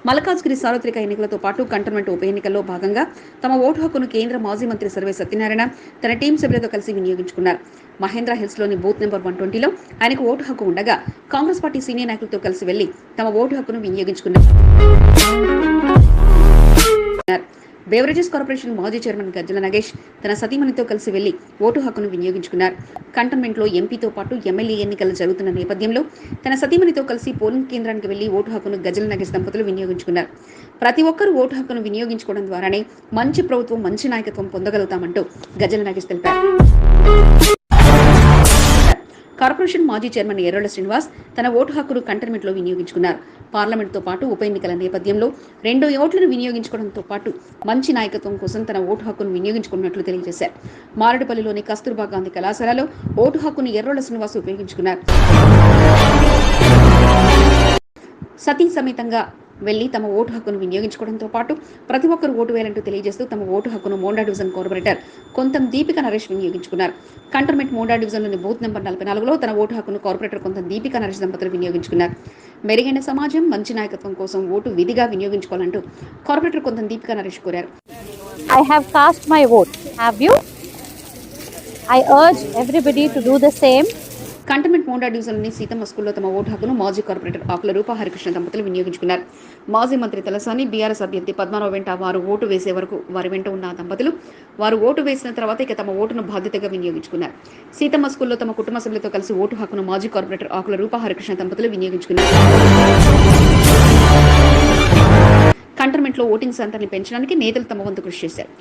మల్కాజ్గిరి సార్వత్రిక ఎన్నికలతో పాటు కంటోన్మెంట్ ఉప ఎన్నికల్లో భాగంగా తమ ఓటు హక్కును కేంద్ర మాజీ మంత్రి సర్వే సత్యనారాయణ తన టీం సభ్యులతో కలిసి వినియోగించుకున్నారు. మహేంద్ర హిల్స్లోని బూత్ నెంబర్ 120లో ఆయనకు ఓటు హక్కు ఉండగా కాంగ్రెస్ పార్టీ సీనియర్ నాయకులతో కలిసి వెళ్లి తమ ఓటు హక్కును వినియోగించుకున్నారు. బేవరేజెస్ కార్పొరేషన్ మాజీ చైర్మన్ గజ్జల నగేష్ తన సతీమణితో కలిసి వెళ్లి ఓటు హక్కును వినియోగించుకున్నారు. కంటోన్మెంట్లో ఎంపీతో పాటు ఎమ్మెల్యే ఎన్నికలు జరుగుతున్న నేపథ్యంలో తన సతీమణితో కలిసి పోలింగ్ కేంద్రానికి వెళ్లి ఓటు హక్కును గజ్జల నగేష్ దంపతులు వినియోగించుకున్నారు. ప్రతి ఒక్కరూ ఓటు హక్కును వినియోగించుకోవడం ద్వారానే మంచి ప్రభుత్వం, మంచి నాయకత్వం పొందగలుగుతామంటూ గజ్జల నగేష్ తెలిపారు. కార్పొరేషన్ మాజీ చైర్మన్ ఎర్రళ్ల శ్రీనివాస్ తన ఓటు హక్కును కంటోన్మెంట్లో వినియోగించుకున్నారు. పార్లమెంట్తో పాటు ఉప ఎన్నికల నేపథ్యంలో 2 ఓట్లను వినియోగించుకోవడంతో పాటు మంచి నాయకత్వం కోసం తన ఓటు హక్కును వినియోగించుకున్నట్లు తెలియజేశారు. మారేడుపల్లిలోని కస్తూర్బా గాంధీ కళాశాలలో ఓటు హక్కును ఎర్రళ్ల శ్రీనివాస్ ఉపయోగించుకున్నారు. సతీ సమేతంగా వెళ్లి తమ ఓటు హక్కును వినియోగించుకోవడంతో పాటు ప్రతి ఒక్కరు ఓటు వేయాలంటూ తెలియజేస్తూ తమ ఓటు హక్కును మోండా డివిజన్ కార్పొరేటర్ కొంతం దీపిక నరేష్ వినియోగించుకున్నారు. కంటోన్మెంట్ మోండా డివిజన్లోని బూత్ నెంబర్ 44లో తన ఓటు హక్కును కార్పొరేటర్ కొంతం దీపిక నరేష్ దంపతులు వినియోగించుకున్నారు. మెరుగైన సమాజం, మంచి నాయకత్వం కోసం ఓటు విధిగా వినియోగించుకోవాలంటూ కార్పొరేటర్ కొంతం దీపిక నరేష్ కోరారు. I have cast my vote. Have you? I urge everybody to do the same. Cantonment Monda డివిజన్లోని సీతమ్మ స్కూల్లో తమ ఓటు హక్కును మాజీ కార్పొరేటర్ ఆకుల రూపా హరికృష్ణ దంపతులు వినియోగించుకున్నారు. మాజీ మంత్రి తలసాని, బీఆర్ఎస్ అభ్యర్థి పద్మారావు వెంట వారు ఓటు వేసే వరకు వారి వెంట ఉన్న దంపతులు వారు ఓటు వేసిన తర్వాత ఇక తమ ఓటును బాధ్యతగా వినియోగించుకున్నారు. సీతమ్మ స్కూల్లో తమ కుటుంబ సభ్యులతో కలిసి ఓటు హక్కును మాజీ కార్పొరేటర్ ఆకుల రూపా హరికృష్ణ దంపతులు వినియోగించుకున్నారు. కంటోన్మెంట్లో ఓటింగ్ శాతాన్ని పెంచడానికి నేతలు తమ వంతు కృషి చేశారు.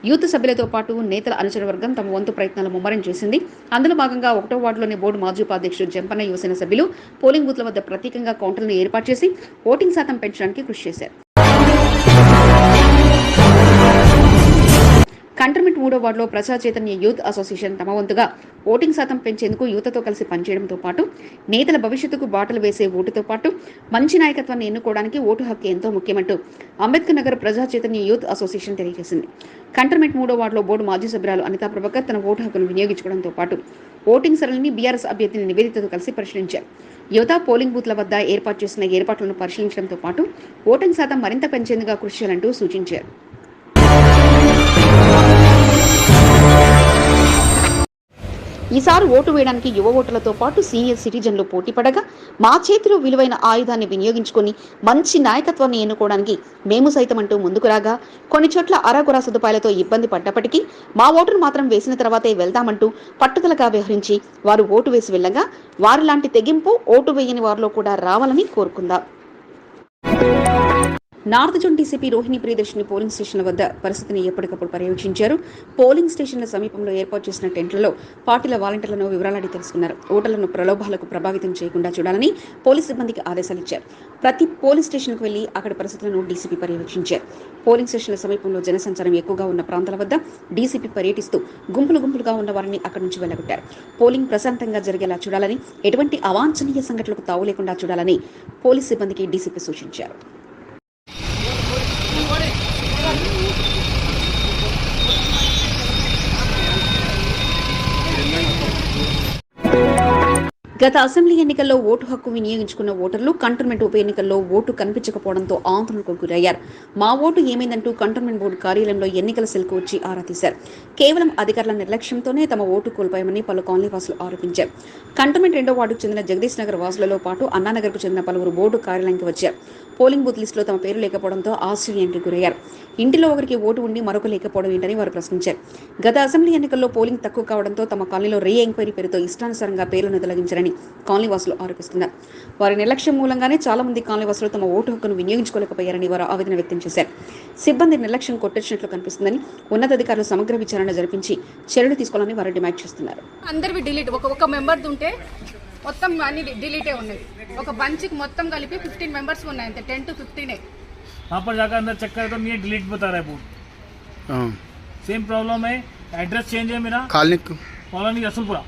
యూత్ సభ్యులతో పాటు నేతల అనుచర వర్గం తమ వంతు ప్రయత్నాలు ముమ్మరం చేసింది. అందులో భాగంగా 1వ వార్డులోని బోర్డు మాజీ ఉపాధ్యక్షుడు జంపన్న యువసేన సభ్యులు పోలింగ్ బూత్ల వద్ద ప్రత్యేకంగా కౌంటర్లను ఏర్పాటు చేసి ఓటింగ్ శాతం పెంచడానికి కృషి చేశారు. కంటోన్మెంట్ 3వ వార్డులో ప్రజా చైతన్య యూత్ అసోసియేషన్ తమ వంతుగా ఓటింగ్ శాతం పెంచేందుకు యువతతో కలిసి పనిచేయడంతో పాటు నేతల భవిష్యత్తుకు బాటలు వేసే ఓటుతో పాటు మంచి నాయకత్వాన్ని ఎన్నుకోవడానికి ఓటు హక్కు ఎంతో ముఖ్యమంటూ అంబేద్కర్ నగర్ ప్రజా చైతన్య యూత్ అసోసియేషన్ తెలియజేసింది. కంటోన్మెంట్ 3వ వార్డులో బోర్డు మాజీ సభ్యురాలు అనితా ప్రభాకర్ తన ఓటు హక్కును వినియోగించుకోవడంతో పాటు ఓటింగ్ సరళిని బీఆర్ఎస్ అభ్యర్థిని నివేదితతో కలిసి పరిశీలించారు. యువత పోలింగ్ బూత్ల వద్ద ఏర్పాటు చేసిన ఏర్పాట్లను పరిశీలించడంతో పాటు ఓటింగ్ శాతం మరింత పెంచేందుకు కృషి చేయాలంటూ సూచించారు. ఈసారి ఓటు వేయడానికి యువ ఓటర్లతో పాటు సీనియర్ సిటిజన్లు పోటీపడగా మా చేతిలో విలువైన ఆయుధాన్ని వినియోగించుకొని మంచి నాయకత్వాన్ని ఎన్నుకోవడానికి మేము సైతం అంటూ ముందుకు రాగా కొన్ని చోట్ల అరాకొరా సదుపాయాలతో ఇబ్బంది పడ్డప్పటికీ మా ఓటును మాత్రం వేసిన తర్వాతే వెళ్తామంటూ పట్టుదలగా వ్యవహరించి వారు ఓటు వేసి వెళ్ళగా వారిలాంటి తెగింపు ఓటు వేయని వారిలో కూడా రావాలని కోరుకుందాం. North zone DCP Rohini Priyadarshini polling స్టేషన్ల వద్ద పరిస్థితిని ఎప్పటికప్పుడు పర్యవేక్షించారు. పోలింగ్ స్టేషన్ల సమీపంలో ఏర్పాటు చేసిన టెంట్లలో పార్టీల వాలంటీర్లను వివరాలు అడిగి తెలుసుకున్నారు. ఓటర్లను ప్రలోభాలకు ప్రభావితం చేయకుండా చూడాలని పోలీస్ సిబ్బందికి ఆదేశాలిచ్చారు. ప్రతి పోలింగ్ స్టేషన్కు వెళ్లి అక్కడ పరిస్థితులను డీసీపీ పర్యవేక్షించారు. పోలింగ్ స్టేషన్ల సమీపంలో జనసంచారం ఎక్కువగా ఉన్న ప్రాంతాల వద్ద డీసీపీ పర్యటిస్తూ గుంపులుగా ఉన్న వారిని అక్కడి నుంచి వెళ్లగొట్టారు. పోలింగ్ ప్రశాంతంగా జరిగేలా చూడాలని, ఎటువంటి అవాంఛనీయ సంఘటనలకు తావు లేకుండా చూడాలని పోలీస్ సిబ్బందికి డీసీపీ సూచించారు. గత అసెంబ్లీ ఎన్నికల్లో ఓటు హక్కు వినియోగించుకున్న ఓటర్లు కంటోన్మెంట్ ఉప ఎన్నికల్లో ఓటు కనిపించకపోవడంతో ఆందోళనకు గురయ్యారు. మా ఓటు ఏమైందంటూ కంటోన్మెంట్ బోర్డు కార్యాలయంలో ఎన్నికల సెల్కు వచ్చి ఆరా తీశారు. కేవలం అధికారుల నిర్లక్ష్యంతోనే తమ ఓటు కోల్పోయామని పలు కాలనీ వాసులు ఆరోపించారు. కంటోన్మెంట్ 2వ వార్డుకు చెందిన జగదీష్ నగర్ వాసులలో పాటు అన్నానగర్కు చెందిన పలువురు బోర్డు కార్యాలయానికి వచ్చారు. పోలింగ్ బూత్ లిస్టులో తమ పేరు లేకపోవడంతో ఆశ్చర్యానికి గురయ్యారు. ఇంటిలో ఒకరికి ఓటు ఉండి మరొక లేకపోవడం ఏంటని వారు ప్రశ్నించారు. గత అసెంబ్లీ ఎన్నికల్లో పోలింగ్ తక్కువ కావడంతో తమ కాలనీలో రీ ఎంక్వైరీ పేరుతో ఇష్టానుసారంగా పేర్లను తొలగించారని కాలనీ వాసులు ఆరోపిస్తున్నారు. వారి నిర్లక్ష్యం మూలంగానే చాలా మంది కాలనీ వాసులు తమ ఓటు హక్కును వినియోగించుకోలేకపోయారని వారు ఆవేదన వ్యక్తం చేశారు. సిబ్బంది నిర్లక్ష్యం కొట్టొచ్చినట్లు కనిపిస్తుందని ఉన్నతాధికారులు సమగ్ర విచారణ జరిపించి చర్యలు తీసుకోవాలని వారు డిమాండ్ చేస్తున్నారు. అందరివి డిలీట్ ఒక మెంబర్ ఉంటే మొత్తం అన్ని డిలీటే ఉన్నాయి. ఒక బంచ్కి మొత్తం కలిపి 15 మెంబర్స్ ఉన్నాయి, అంతే 10 to 15 वहाँ पर जाकर अंदर चेक करे तो ये डिलीट बता रहा है बोर्ड. सेम प्रॉब्लम है. एड्रेस चेंज है मेरा कॉलोनी रसूलपुरा.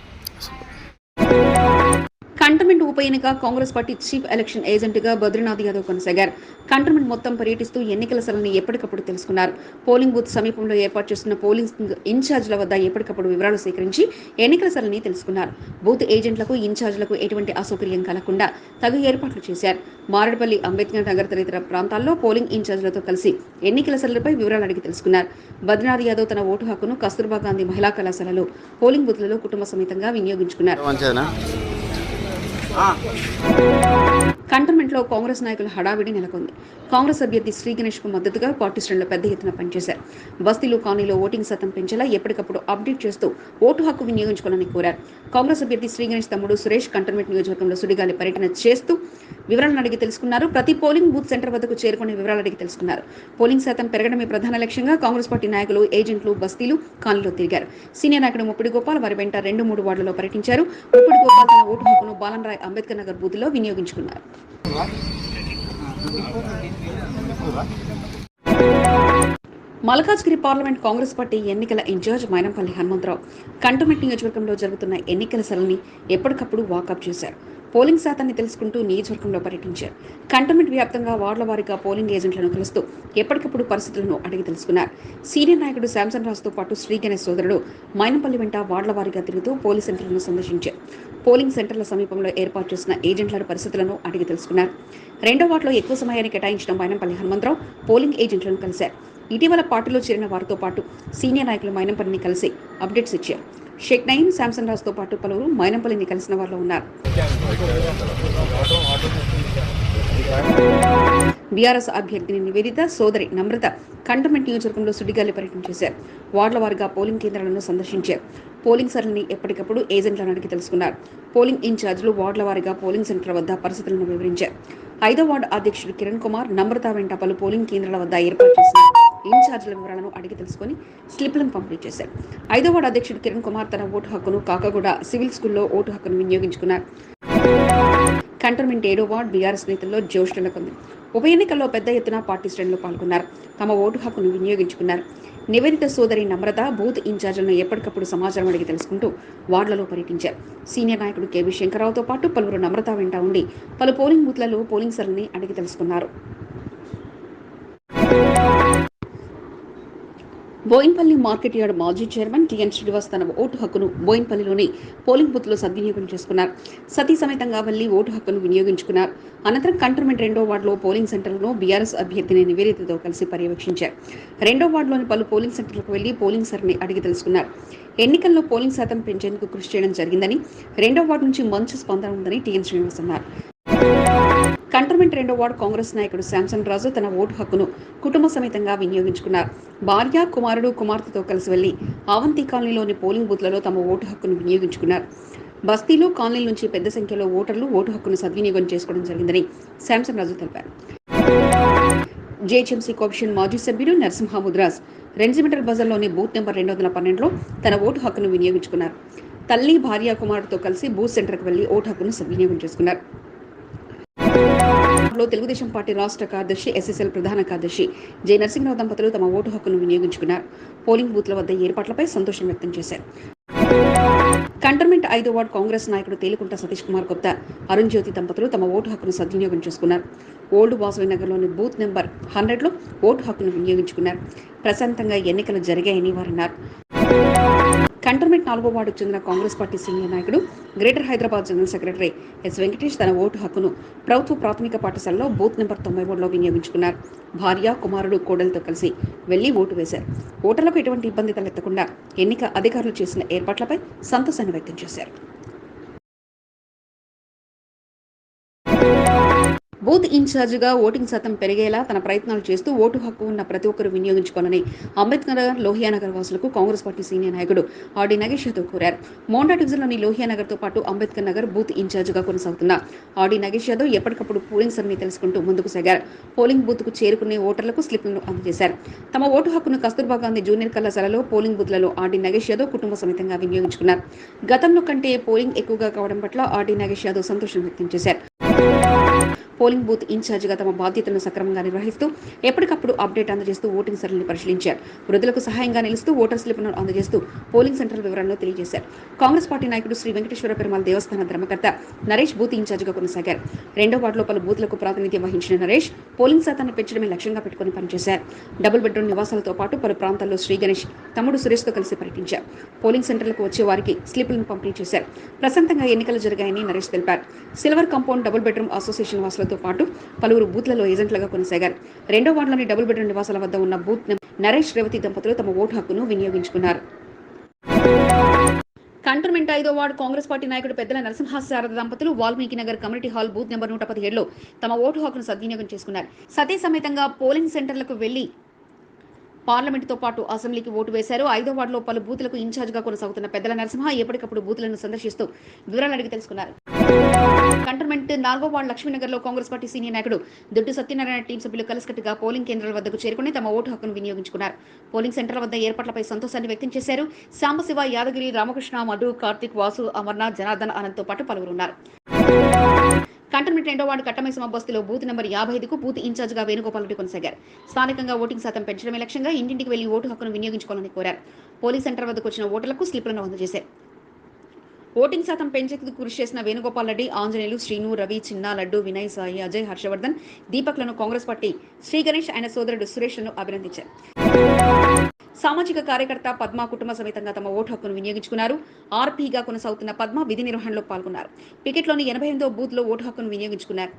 కంటోన్మెంట్ ఉప ఎన్నిక కాంగ్రెస్ పార్టీ చీఫ్ ఎలక్షన్ ఏజెంట్గా బద్రీనాథ్ యాదవ్ కొనసాగారు. కంటోన్మెంట్ మొత్తం పర్యటిస్తూ ఎన్నికల సరళిని ఎప్పటికప్పుడు తెలుసుకున్నారు. పోలింగ్ బూత్ సమీపంలో ఏర్పాటు చేస్తున్న పోలింగ్ ఇన్ఛార్జ్ల వద్ద ఎప్పటికప్పుడు వివరాలు సేకరించి ఎన్నికల సరళిని తెలుసుకున్నారు. బూత్ ఏజెంట్లకు ఇన్ఛార్జ్లకు ఎటువంటి అసౌకర్యం కలగకుండా తగు ఏర్పాట్లు చేశారు. మారేడుపల్లి, అంబేద్కర్ నగర్ తదితర ప్రాంతాల్లో పోలింగ్ ఇన్ఛార్జ్లతో కలిసి ఎన్నికల సరళిపై వివరాలు అడిగి తెలుసుకున్నారు. బద్రీనాథ్ యాదవ్ తన ఓటు హక్కును కస్తూర్బా గాంధీ మహిళా కళాశాలలో పోలింగ్ బూత్లలో కుటుంబ సమేతంగా వినియోగించుకున్నారు. కంటోన్మెంట్లో కాంగ్రెస్ నాయకుల హడావిడి నెలకొంది. కాంగ్రెస్ అభ్యర్థి శ్రీ గణేష్ కు మద్దతుగా పార్టీ శ్రేణులు పెద్ద ఎత్తున పనిచేశారు. బస్తీలు, కాలనీలో ఓటింగ్ శాతం పెంచేలా ఎప్పటికప్పుడు అప్డేట్ చేస్తూ ఓటు హక్కు వినియోగించుకోవాలని కోరారు. కాంగ్రెస్ అభ్యర్థి శ్రీ గణేష్ తమ్ముడు సురేష్ కంటోన్మెంట్ నియోజకవర్గంలో సుడిగాలి పర్యటన చేస్తూ వివరాలను అడిగి తెలుసుకున్నారు. ప్రతి పోలింగ్ బూత్ సెంటర్ వద్దకు చేరుకుని వివరాలు అడిగి తెలుసుకున్నారు. పోలింగ్ శాతం పెరగడమే ప్రధాన లక్ష్యంగా కాంగ్రెస్ పార్టీ నాయకులు, ఏజెంట్లు బస్తీలు, కాలనీలో తిరిగారు. సీనియర్ నాయకుడు ముప్పిడి గోపాల్ వారి వెంట 2-3 వార్డులలో పర్యటించారు. ముప్పిడి గోపాల్ తన ఓటు హక్కును బాలన్రాయ్ అంబేద్కర్ నగర్ బూత్లో వినియోగించుకున్నారు. మల్కాజ్గిరి పార్లమెంట్ కాంగ్రెస్ పార్టీ ఎన్నికల ఇన్ఛార్జ్ మైనంపల్లి హనుమంతరావు కంటోన్మెంట్ నియోజకవర్గంలో జరుగుతున్న ఎన్నికల సరళిని ఎప్పటికప్పుడు వాకప్ చేశారు. పోలింగ్ శాతాన్ని తెలుసుకుంటూ నియోజకవర్గంలో పర్యటించారు. కంటోన్మెంట్ వ్యాప్తంగా వార్డుల వారీగా పోలింగ్ ఏజెంట్లను కలుస్తూ ఎప్పటికప్పుడు పరిస్థితులను అడిగి తెలుసుకున్నారు. సీనియర్ నాయకుడు శాంసన్ రాజుతో పాటు శ్రీ గణేష్ సోదరుడు మైనంపల్లి వెంట వార్డుల వారీగా తిరుగుతూ పోలింగ్ సెంటర్లను సందర్శించారు. పోలింగ్ సెంటర్ల సమీపంలో ఏర్పాటు చేసిన ఏజెంట్ల పరిస్థితులను అడిగి తెలుసుకున్నారు. 2వ వార్డులో ఎక్కువ సమయాన్ని కేటాయించిన మైనంపల్లి హనుమంతరావు పోలింగ్ ఏజెంట్లను కలిశారు. ఇటీవల పార్టీలో చేరిన వారితో పాటు సీనియర్ నాయకులు మైనంపల్లిని కలిసి అప్డేట్స్ ఇచ్చారు. షేక్ నయీం, శాంసన్ రాజుతో పాటు పలువురు మైనంపల్లిని కలిసిన వారిలో ఉన్నారు. బీఆర్ఎస్ అభ్యర్థిని నివేదిత సోదరి నమ్రత కంటోన్మెంట్ నియోజకవర్గంలో సుడిగాలి పర్యటన చేశారు. వార్డుల వారీగా పోలింగ్ కేంద్రాలను సందర్శించారు. పోలింగ్ సరళిని ఎప్పటికప్పుడు ఏజెంట్లను అడిగి తెలుసుకున్నారు. పోలింగ్ ఇన్ఛార్జీలు వార్డుల వారీగా పోలింగ్ సెంటర్ వద్ద పరిస్థితులను వివరించారు. 5వ వార్డు అధ్యక్షుడు కిరణ్ కుమార్, నమ్రత వెంట పలు పోలింగ్ కేంద్రాల వద్ద ఏర్పాటు చేసిన ఇన్ఛార్జీల వివరాలను అడిగి తెలుసుకుని స్లిప్లను పంపిణీ చేశారు. 5వ వార్డు అధ్యక్షుడు కిరణ్ కుమార్ తన ఓటు హక్కును కాకగూడ సివిల్ స్కూల్లో ఓటు హక్కును వినియోగించుకున్నారు. కంటోన్మెంట్ 7వ వార్డు బీఆర్ఎస్ నేతల్లో జోష్ నెలకొంది. ఉప ఎన్నికల్లో పెద్ద ఎత్తున పార్టీ శ్రేణులు పాల్గొన్నారు. తమ ఓటు హక్కును వినియోగించుకున్నారు. నివేదిత సోదరి నమ్రత బూత్ ఇన్ఛార్జీలను ఎప్పటికప్పుడు సమాచారం అడిగి తెలుసుకుంటూ వార్డులలో పర్యటించారు. సీనియర్ నాయకుడు కేవీ శంకర్రావుతో పాటు పలువురు నమ్రత వెంట ఉండి పలు పోలింగ్ బూత్లలో పోలింగ్ సరళిని అడిగి తెలుసుకున్నారు. బోయిన్పల్లి మార్కెట్ యార్డ్ మాజీ చైర్మన్ టిఎన్ శ్రీనివాస్ తన ఓటు హక్కును బోయిన్పల్లిలోని పోలింగ్ బూత్లో సద్వినియోగం చేసుకున్నారు. సతీ సమేతంగా వెళ్లి ఓటు హక్కును వినియోగించుకున్నారు. అనంతరం కంటోన్మెంట్ 2వ వార్డులో పోలింగ్ సెంటర్లను బీఆర్ఎస్ అభ్యర్థిని నివేదితతో కలిసి పర్యవేక్షించారు. 2వ వార్డులోని పలు పోలింగ్ సెంటర్లకు వెళ్లి పోలింగ్ సరళిని అడిగి తెలుసుకున్నారు. ఎన్నికల్లో పోలింగ్ శాతం పెంచేందుకు కృషి చేయడం జరిగిందని, 2వ వార్డు నుంచి మంచి స్పందన ఉందని టిఎన్ శ్రీనివాస్ అన్నారు. కంటోన్మెంట్ 2వ వార్డు కాంగ్రెస్ నాయకుడు శాంసన్ రాజు తన ఓటు హక్కును కుటుంబ సమేతంగా వినియోగించుకున్నారు. భార్య, కుమారుడు, కుమార్తెతో కలిసి వెళ్లి అవంతి కాలనీలోని పోలింగ్ బూత్లలో తమ ఓటు హక్కును వినియోగించుకున్నారు. బస్తీలు, కాలనీల నుంచి పెద్ద సంఖ్యలో ఓటర్లు ఓటు హక్కును సద్వినియోగం చేసుకోవడం జరిగిందని శాంసన్ రాజు తెలిపారు. జేహెచ్ఎంసీ కమిషన్ మాజీ సభ్యుడు నరసింహ ముద్రాస్ రెన్జిమెంటల్ బజార్లోని బూత్ నెంబర్ 212లో తన ఓటు హక్కును వినియోగించుకున్నారు. తల్లి, భార్య, కుమారుడితో కలిసి బూత్ సెంటర్కు వెళ్లి ఓటు హక్కును సద్వినియోగం చేసుకున్నారు. తెలుగుదేశం పార్టీ రాష్ట్ర కార్యదర్శి, ఎస్ఎస్ఎల్ ప్రధాన కార్యదర్శి జె నరసింహరావు దంపతులు తమ ఓటు హక్కును వినియోగించుకున్నారు. పోలింగ్ బూత్ల వద్ద ఏర్పాట్లపై సంతోషం వ్యక్తం చేశారు. కంటోన్మెంట్ 5వ వార్డు కాంగ్రెస్ నాయకుడు తేలికుంట సతీష్ కుమార్ గుప్తా, అరుణ్ జ్యోతి దంపతులు తమ ఓటు హక్కును సద్వినియోగం చేసుకున్నారు. ఓల్డ్ వాసవి నగర్లోని బూత్ నెంబర్ 100లో ఓటు హక్కును వినియోగించుకున్నారు. ప్రశాంతంగా ఎన్నికలు జరిగాయని వారన్నారు. కంటోన్మెంట్ 4వ వార్డుకు చెందిన కాంగ్రెస్ పార్టీ సీనియర్ నాయకుడు, Greater Hyderabad general secretary S Venkatesh తన ఓటు హక్కును ప్రభుత్వ ప్రాథమిక పాఠశాలలో బూత్ నెంబర్ 93లో వినియోగించుకున్నారు. భార్య, కుమారుడు, కోడలతో కలిసి వెళ్లి ఓటు వేశారు. ఓటర్లకు ఎటువంటి ఇబ్బంది తలెత్తకుండా ఎన్నిక అధికారులు చేసిన ఏర్పాట్లపై సంతోషాన్ని వ్యక్తం చేశారు. బూత్ ఇన్ఛార్జిగా ఓటింగ్ శాతం పెరిగేలా తన ప్రయత్నాలు చేస్తూ ఓటు హక్కు ఉన్న ప్రతి ఒక్కరూ వినియోగించుకోవాలని అంబేద్కర్ నగర్, లోహియానగర్ వాసులకు కాంగ్రెస్ పార్టీ సీనియర్ నాయకుడు ఆర్డీ నగేష్ యాదవ్ కోరారు. మోండా డివిజన్లోని లోహియానగర్తో పాటు అంబేద్కర్ నగర్ బూత్ ఇన్ఛార్జిగా కొనసాగుతున్న ఆర్డీ నగేష్ యాదవ్ ఎప్పటికప్పుడు పోలింగ్ సరళిని తెలుసుకుంటూ ముందుకు సాగారు. పోలింగ్ బూత్కు చేరుకునే ఓటర్లకు స్లిప్లను అందజేశారు. తమ ఓటు హక్కును కస్తూర్బా గాంధీ జూనియర్ కళాశాలలో పోలింగ్ బూత్లలో ఆర్డీ నగేష్ యాదవ్ కుటుంబ సమేతంగా వినియోగించుకున్నారు. గతంలో కంటే పోలింగ్ ఎక్కువగా కావడం పట్ల ఆర్డీ నగేష్ యాదవ్ సంతోషం వ్యక్తం చేశారు. పోలింగ్ బూత్ ఇన్ఛార్జిగా తమ బాధ్యతలను సక్రమంగా నిర్వహిస్తూ ఎప్పటికప్పుడు అప్డేట్ అందజేస్తూ ఓటింగ్ సరళిని పరిశీలించారు. వృద్ధులకు సహాయంగా నిలుస్తూ ఓటర్ స్లిప్లను అందజేస్తూ పోలింగ్ సెంటర్ వివరాలను తెలియజేశారు. కాంగ్రెస్ పార్టీ నాయకుడు శ్రీ వెంకటేశ్వర పెరుమాళ దేవస్థాన ధర్మకర్త నరేష్ బూత్ ఇన్ఛార్జిగా కొనసాగారు. 2వ వార్డులో పలు బూత్లకు ప్రాతినిధ్యం వహించిన నరేష్ పోలింగ్ శాతాన్ని పెంచడమే లక్ష్యంగా పెట్టుకుని పనిచేశారు. డబుల్ బెడ్రూమ్ నివాసాలతో పాటు పలు ప్రాంతాల్లో శ్రీ గణేష్ తమ్ముడు సురేష్తో కలిసి పర్యటించారు. పోలింగ్ సెంటర్లకు వచ్చే వారికి స్లిప్లను పంపిణీ చేశారు. ప్రశాంతంగా ఎన్నికలు జరిగాయని నరేష్ తెలిపారు. Silver compound double bedroom association వాసులతో పాటు పలువురు బూత్లలో ఏజెంట్లుగా కొనసాగారు. 2వ వార్డులోని డబుల్ బెడ్రూమ్ నివాసాల వద్ద ఉన్న బూత్ నరేష్, రేవతి దంపతులు తమ ఓటు హక్కును వినియోగించుకున్నారు. కంటోన్మెంట్ 5వ వార్డు కాంగ్రెస్ పార్టీ నాయకుడు పెద్దల నరసింహ శారద దంపతులు Valmiki Nagar community hall booth number 117లో తమ ఓటు హక్కును సద్వినియోగం చేసుకున్నారు. సతీ సమేతంగా పోలింగ్ సెంటర్లకు వెళ్లి పార్లమెంటుతో పాటు అసెంబ్లీకి ఓటు వేశారు. 5వ వార్డులో పలు బూత్లకు ఇన్ఛార్జిగా కొనసాగుతున్న పెద్దల నరసింహ ఎప్పటికప్పుడు బూత్లను సందర్శిస్తూ వివరాలు అడిగి తెలుసుకున్నారు. కంటోన్మెంట్ 4వ వార్డు లక్ష్మీనగర్లో కాంగ్రెస్ పార్టీ సీనియర్ నాయకుడు దొడ్డు సత్యనారాయణ టీం సభ్యులు కలిసికట్టుగా పోలింగ్ కేంద్రాల వద్దకు చేరుకుని తమ ఓటు హక్కును వినియోగించుకున్నారు. పోలింగ్ సెంటర్ల వద్ద ఏర్పాట్లపై సంతోషాన్ని వ్యక్తం చేశారు. సాంబశివ, యాదగిరి, రామకృష్ణ, మధు, కార్తిక్, వాసు, అమర్నాథ్, జనార్దన్ ఆనంద్తో పాటు పలువురు ఉన్నారు. కంటోన్మెంట్ 2వ వార్డు కట్టమైసమ్మ బస్తీలో బూత్ నెంబర్ 55కు బూత్ ఇన్ఛార్జిగా వేణుగోపాల్ రెడ్డి కొనసాగారు. స్థానికంగా ఓటింగ్ శాతం పెంచడమే లక్ష్యంగా ఇంటింటికి వెళ్లి ఓటు హక్కును వినియోగించుకోవాలని కోరారు. పోలింగ్ సెంటర్ వద్దకు వచ్చిన ఓటర్లకు స్లిప్లను అందజేశారు. ఓటింగ్ శాతం పెంచేందుకు కృషి చేసిన వేణుగోపాల్ రెడ్డి, ఆంజనేయులు, శ్రీను, రవి, చిన్న, లడ్డు, వినయ్, సాయి, అజయ్, హర్షవర్ధన్, దీపక్లను కాంగ్రెస్ పార్టీ శ్రీ గణేష్ ఆయన సోదరుడు సురేష్లను అభినందించారు. సామాజిక కార్యకర్త పద్మ కుటుంబ సమేతంగా తమ ఓటు హక్కును వినియోగించుకున్నారు. ఆర్పీగా కొనసాగుతున్న పద్మ విధి నిర్వహణలో పాల్గొన్నారు. పికెట్లోని 88వ బూత్ లో ఓటు హక్కును వినియోగించుకున్నారు.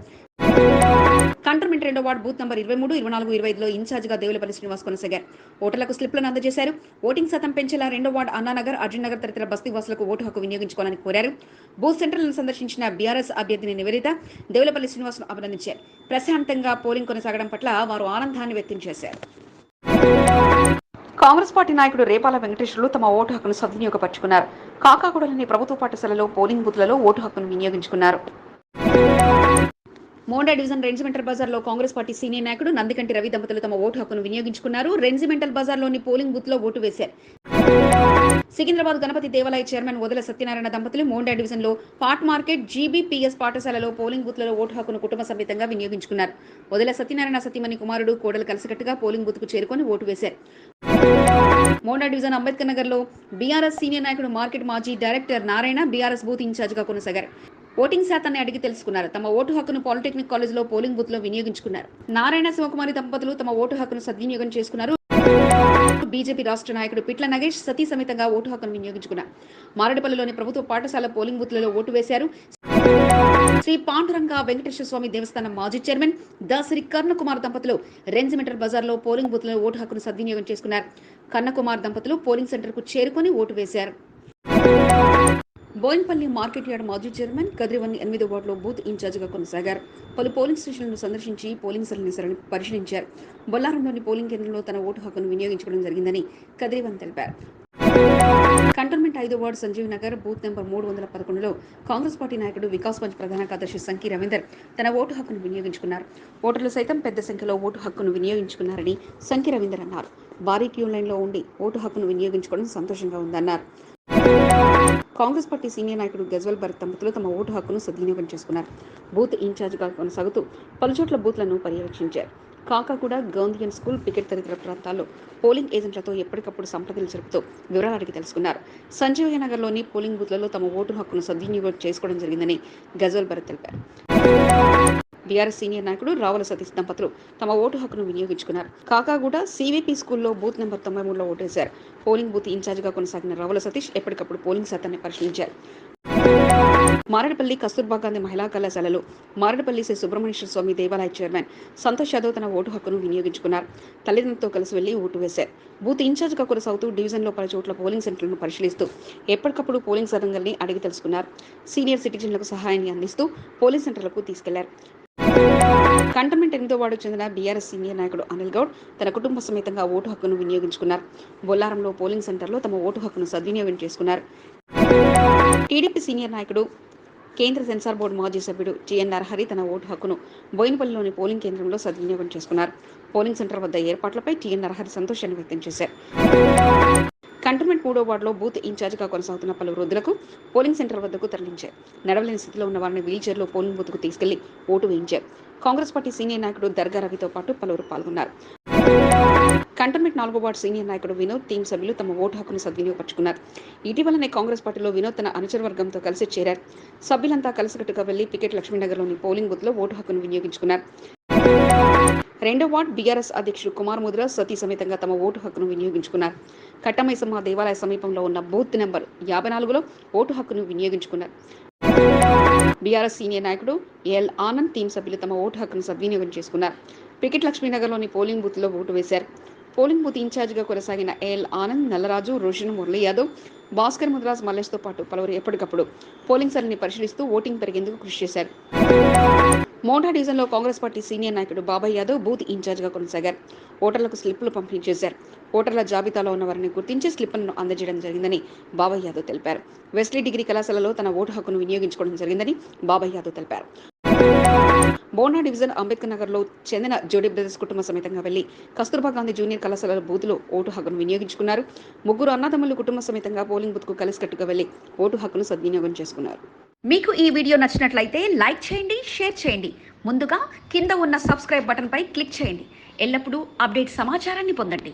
కంటోన్మెంట్ 2వ వార్డు బూత్ నంబర్ 23, 24, 25లో ఇన్ఛార్జిగా దేవులపల్లి శ్రీనివాస్ కొనసాగారు. ఓటర్లకు స్లిప్లను అందజేశారు. ఓటింగ్ శాతం పెంచేలా 2వ వార్డు అన్నానగర్, అర్జున్ నగర్ తదితర బస్తీ వాసులకు ఓటు హక్కు వినియోగించుకోవాలని కోరారు. బూత్ సెంటర్లను సందర్శించిన బీఆర్ఎస్ అభ్యర్థిని నివేదిత దేవులపల్లి శ్రీనివాస్ను అభినందించారు. ప్రశాంతంగా పోలింగ్ కొనసాగడం పట్ల వారు ఆనందాన్ని వ్యక్తం చేశారు. కాంగ్రెస్ పార్టీ నాయకుడు రేపాల వెంకటేశ్వర్లు తమ ఓటు హక్కును సద్వినియోగపరుచుకున్నారు. కాకాగూడలోని ప్రభుత్వ పాఠశాలలో పోలింగ్ బూత్లలో ఓటు హక్కును వినియోగించుకున్నారు. మోండా డివిజన్ రెజిమెంటల్ బజార్లో కాంగ్రెస్ పార్టీ సీనియర్ నాయకుడు నందికంటి రవి దంపతులు తమ ఓటు హక్కును వినియోగించుకున్నారు. రెజిమెంటల్ బజార్లోని పోలింగ్ బూత్ లో ఓటు వేశారు. సికింద్రాబాద్ గణపతి దేవాలయ చైర్మన్ వదల సత్యనారాయణ దంపతులు మోండా డివిజన్ లో పాట్ మార్కెట్ జీబీపీఎస్ పాఠశాలలో పోలింగ్ బూత్లలో ఓటు హక్కును కుటుంబ సమేతంగా వినియోగించుకున్నారు. వదల సత్యనారాయణ సతీమణి కుమారుడు కోడలు కలిసికట్టుగా పోలింగ్ బూత్ కు చేరుకొని ఓటు వేశారు. మోండా డివిజన్ అంబేద్కర్ నగర్ లో బీఆర్ఎస్ సీనియర్ నాయకుడు మార్కెట్ మాజీ director Narayana BRS booth in charge గా కొనసాగారు. ఓటింగ్ శాతాన్ని అడిగి తెలుసుకున్నారు. తమ ఓటు హక్కును పాలిటెక్నిక్ కాలేజ్ లో పోలింగ్ బూత్ లో వినియోగించుకున్నారు. నారాయణ శివకుమారి దంపతులు తమ ఓటు హక్కును సద్వినియోగం చేసుకున్నారు. బీజేపీ రాష్ట్ర నాయకుడు పిట్ల నగేష్ సతీ సమేతంగా ఓటు హక్కును వినియోగించుకున్నారు. మారడిపల్లిలోని ప్రభుత్వ పాఠశాల పోలింగ్ బూత్లలో ఓటు వేశారు. శ్రీ పాండురంగ వెంకటేశ్వర స్వామి దేవస్థానం మాజీ చైర్మన్ దాసరి కర్ణకుమార్ దంపతులు రెజిమెంటల్ బజార్ లో పోలింగ్ బూత్ లో ఓటు హక్కును సద్వినియోగం చేసుకున్నారు. కర్ణకుమార్ దంపతులు పోలింగ్ సెంటర్ కు చేరుకొని ఓటు వేశారు. బోయిన్పల్లి మార్కెట్ యార్డ్ మాజీ చైర్మన్ కద్రివన్ని 8వ వార్డులో బూత్ ఇన్ఛార్జిగా కొనసాగారు. పలు పోలింగ్ స్టేషన్లను సందర్శించి పోలింగ్ సరళిని పరిశీలించారు. బొల్లారంలోని పోలింగ్ కేంద్రంలో తన ఓటు హక్కును వినియోగించుకోవడం జరిగిందని కద్రివన్ తెలిపారు. కంటోన్మెంట్ 5వ ward Sanjeev Nagar booth number 311లో కాంగ్రెస్ పార్టీ నాయకుడు వికాస్ పంచ్ ప్రధాన కార్యదర్శి సంకీ రవీందర్ తన ఓటు హక్కును వినియోగించుకున్నారు. ఓటర్లు సైతం పెద్ద సంఖ్యలో ఓటు హక్కును వినియోగించుకున్నారని సంకీ రవీందర్ అన్నారు. భారీ క్యూ లైన్లో ఉండి ఓటు హక్కును వినియోగించుకోవడం సంతోషంగా ఉందన్నారు. కాంగ్రెస్ పార్టీ సీనియర్ నాయకుడు గజ్వల్ భరత్ దంపతులు తమ ఓటు హక్కును సద్వినియోగం చేసుకున్నారు. బూత్ ఇన్ఛార్జిగా కొనసాగుతూ పలుచోట్ల బూత్లను పర్యవేక్షించారు. కాకాగూడ, గౌందియన్ స్కూల్, పికెట్ తదితర ప్రాంతాల్లో పోలింగ్ ఏజెంట్లతో ఎప్పటికప్పుడు సంప్రదింపులు జరుపుతూ వివరాలు అడిగి తెలుసుకున్నారు. సంజీవయ్య నగర్లోని పోలింగ్ బూత్లలో తమ ఓటు హక్కును సద్వినియోగం చేసుకోవడం జరిగిందని గజ్వల్ భరత్ తెలిపారు. బీఆర్ఎస్ సీనియర్ నాయకుడు రావుల సతీష్ దంపతులు తమ ఓటు హక్కును వినియోగించుకున్నారు. కాకాగూడ సివిపి స్కూల్లో బూత్ నెంబర్ 93లో ఓటేశారు. పోలింగ్ బూత్ ఇన్ఛార్జిగా కొనసాగిన రావుల సతీష్ ఎప్పటికప్పుడు పోలింగ్ శాతాన్ని పరిశీలించారు. మారడపల్లి కస్తూర్బా గాంధీ మహిళా కళాశాలలో మారడపల్లి శ్రీ సుబ్రహ్మణ్యేశ్వర స్వామి దేవాలయ చైర్మన్ సంతోష్ యాదవ్ తన ఓటు హక్కును వినియోగించుకున్నారు. తల్లిదండ్రులతో కలిసి వెళ్లి ఓటు వేశారు. బూత్ ఇన్ఛార్జిగా కొనసాగుతూ డివిజన్లో పలు చోట్ల పోలింగ్ సెంటర్లను పరిశీలిస్తూ ఎప్పటికప్పుడు పోలింగ్ సరంగల్ని అడిగి తెలుసుకున్నారు. సీనియర్ సిటిజన్లకు సహాయాన్ని అందిస్తూ పోలింగ్ సెంటర్లకు తీసుకెళ్లారు. కంటోన్మెంట్ 8వ వార్డుకు చెందిన బీఆర్ఎస్ సీనియర్ నాయకుడు అనిల్ గౌడ్ తన కుటుంబ సమేతంగా ఓటు హక్కును వినియోగించుకున్నారు. బొల్లారంలో పోలింగ్ సెంటర్లో తమ ఓటు హక్కును సద్వినియోగం చేసుకున్నారు. టీడీపీ సీనియర్ నాయకుడు కేంద్ర సెన్సార్ బోర్డు మాజీ సభ్యుడు జిఎన్ నరహరి తన ఓటు హక్కును బోయినపల్లిలోని పోలింగ్ కేంద్రంలో సద్వినియోగం చేసుకున్నారు. పోలింగ్ సెంటర్ వద్ద ఏర్పాట్లపై జిఎన్ నరహరి సంతోషాన్ని వ్యక్తం చేశారు. కంటోన్మెంట్ 3వ వార్డులో బూత్ ఇన్ఛార్జిగా కొనసాగుతున్న పలు వృద్ధులకు పోలింగ్ సెంటర్ వద్దకు తరలించారు. నడవలేని స్థితిలో ఉన్న వారిని వీల్చైర్లో పోలింగ్ బూత్కు తీసుకెళ్లి ఓటు వేయించారు. కాంగ్రెస్ పార్టీ సీనియర్ నాయకుడు దర్గా రవితో పాటు పలువురు పాల్గొన్నారు. కంటోన్మెంట్ 4వ వార్డు సీనియర్ నాయకుడు వినోద్ టీం సభ్యులు తమ ఓటు హక్కును సద్వినియోగపరుచుకున్నారు. ఇటీవలనే కాంగ్రెస్ పార్టీలో వినోద్ తన అనుచర వర్గంతో కలిసి చేరారు. సభ్యులంతా కలిసికట్టుగా వెళ్లి పికెట్ లక్ష్మీనగర్లోని పోలింగ్ బూత్లో ఓటు హక్కును వినియోగించుకున్నారు. 2వ వార్డు బీఆర్ఎస్ అధ్యక్షుడు కుమార్ ముద్ర సతీ సమేతంగా తమ ఓటు హక్కును వినియోగించుకున్నారు. కట్టమైసమ్మ దేవాలయ సమీపంలో ఉన్న బూత్ నెంబర్ 54లో ఓటు హక్కును వినియోగించుకున్నారు. బీఆర్ఎస్ సీనియర్ నాయకుడు ఎల్ ఆనంద్ టీం సభ్యులు తమ ఓటు హక్కును సద్వినియోగం చేసుకున్నారు. పికెట్ లక్ష్మీనగర్లోని పోలింగ్ బూత్లో ఓటు వేశారు. పోలింగ్ బూత్ ఇన్ఛార్జిగా కొనసాగిన ఎల్ ఆనంద్, నల్లరాజు, రోషన్, మురళీ యాదవ్, భాస్కర్ ముద్రాజ్, మల్లేష్తో పాటు పలువురు ఎప్పటికప్పుడు పోలింగ్ సరళిని పరిశీలిస్తూ ఓటింగ్ పెరిగేందుకు కృషి చేశారు. మోండా డివిజన్లో కాంగ్రెస్ పార్టీ సీనియర్ నాయకుడు బాబాయ్ యాదవ్ బూత్ ఇన్ఛార్జిగా కొనసాగారు. ఓటర్లకు స్లిప్పులు పంపిణీ చేశారు. ఓటర్ల జాబితాలో ఉన్న వారిని గుర్తించి స్లిప్పులను అందజేయడం జరిగిందని బాబాయ్ యాదవ్ తెలిపారు. వెస్లీ డిగ్రీ కళాశాలలో తన ఓటు హక్కును వినియోగించుకోవడం జరిగిందని బాబాయ్ యాదవ్ తెలిపారు. బోండా డివిజన్ అంబేద్కర్ నగర్లో చెందిన జోడీ బ్రదర్స్ కుటుంబ సమేతంగా వెళ్లి కస్తూర్బా గాంధీ జూనియర్ కళాశాల బూత్లో ఓటు హక్కును వినియోగించుకున్నారు. ముగ్గురు అన్నదమ్ములు కుటుంబ సమేతంగా పోలింగ్ బూత్కు కలిసికట్టుగా వెళ్లి ఓటు హక్కును సద్వినియోగం చేసుకున్నారు. మీకు ఈ వీడియో నచ్చినట్లయితే లైక్ చేయండి, షేర్ చేయండి. ముందుగా కింద ఉన్న సబ్స్క్రైబ్ బటన్పై క్లిక్ చేయండి. ఎల్లప్పుడూ అప్డేట్ సమాచారాన్ని పొందండి.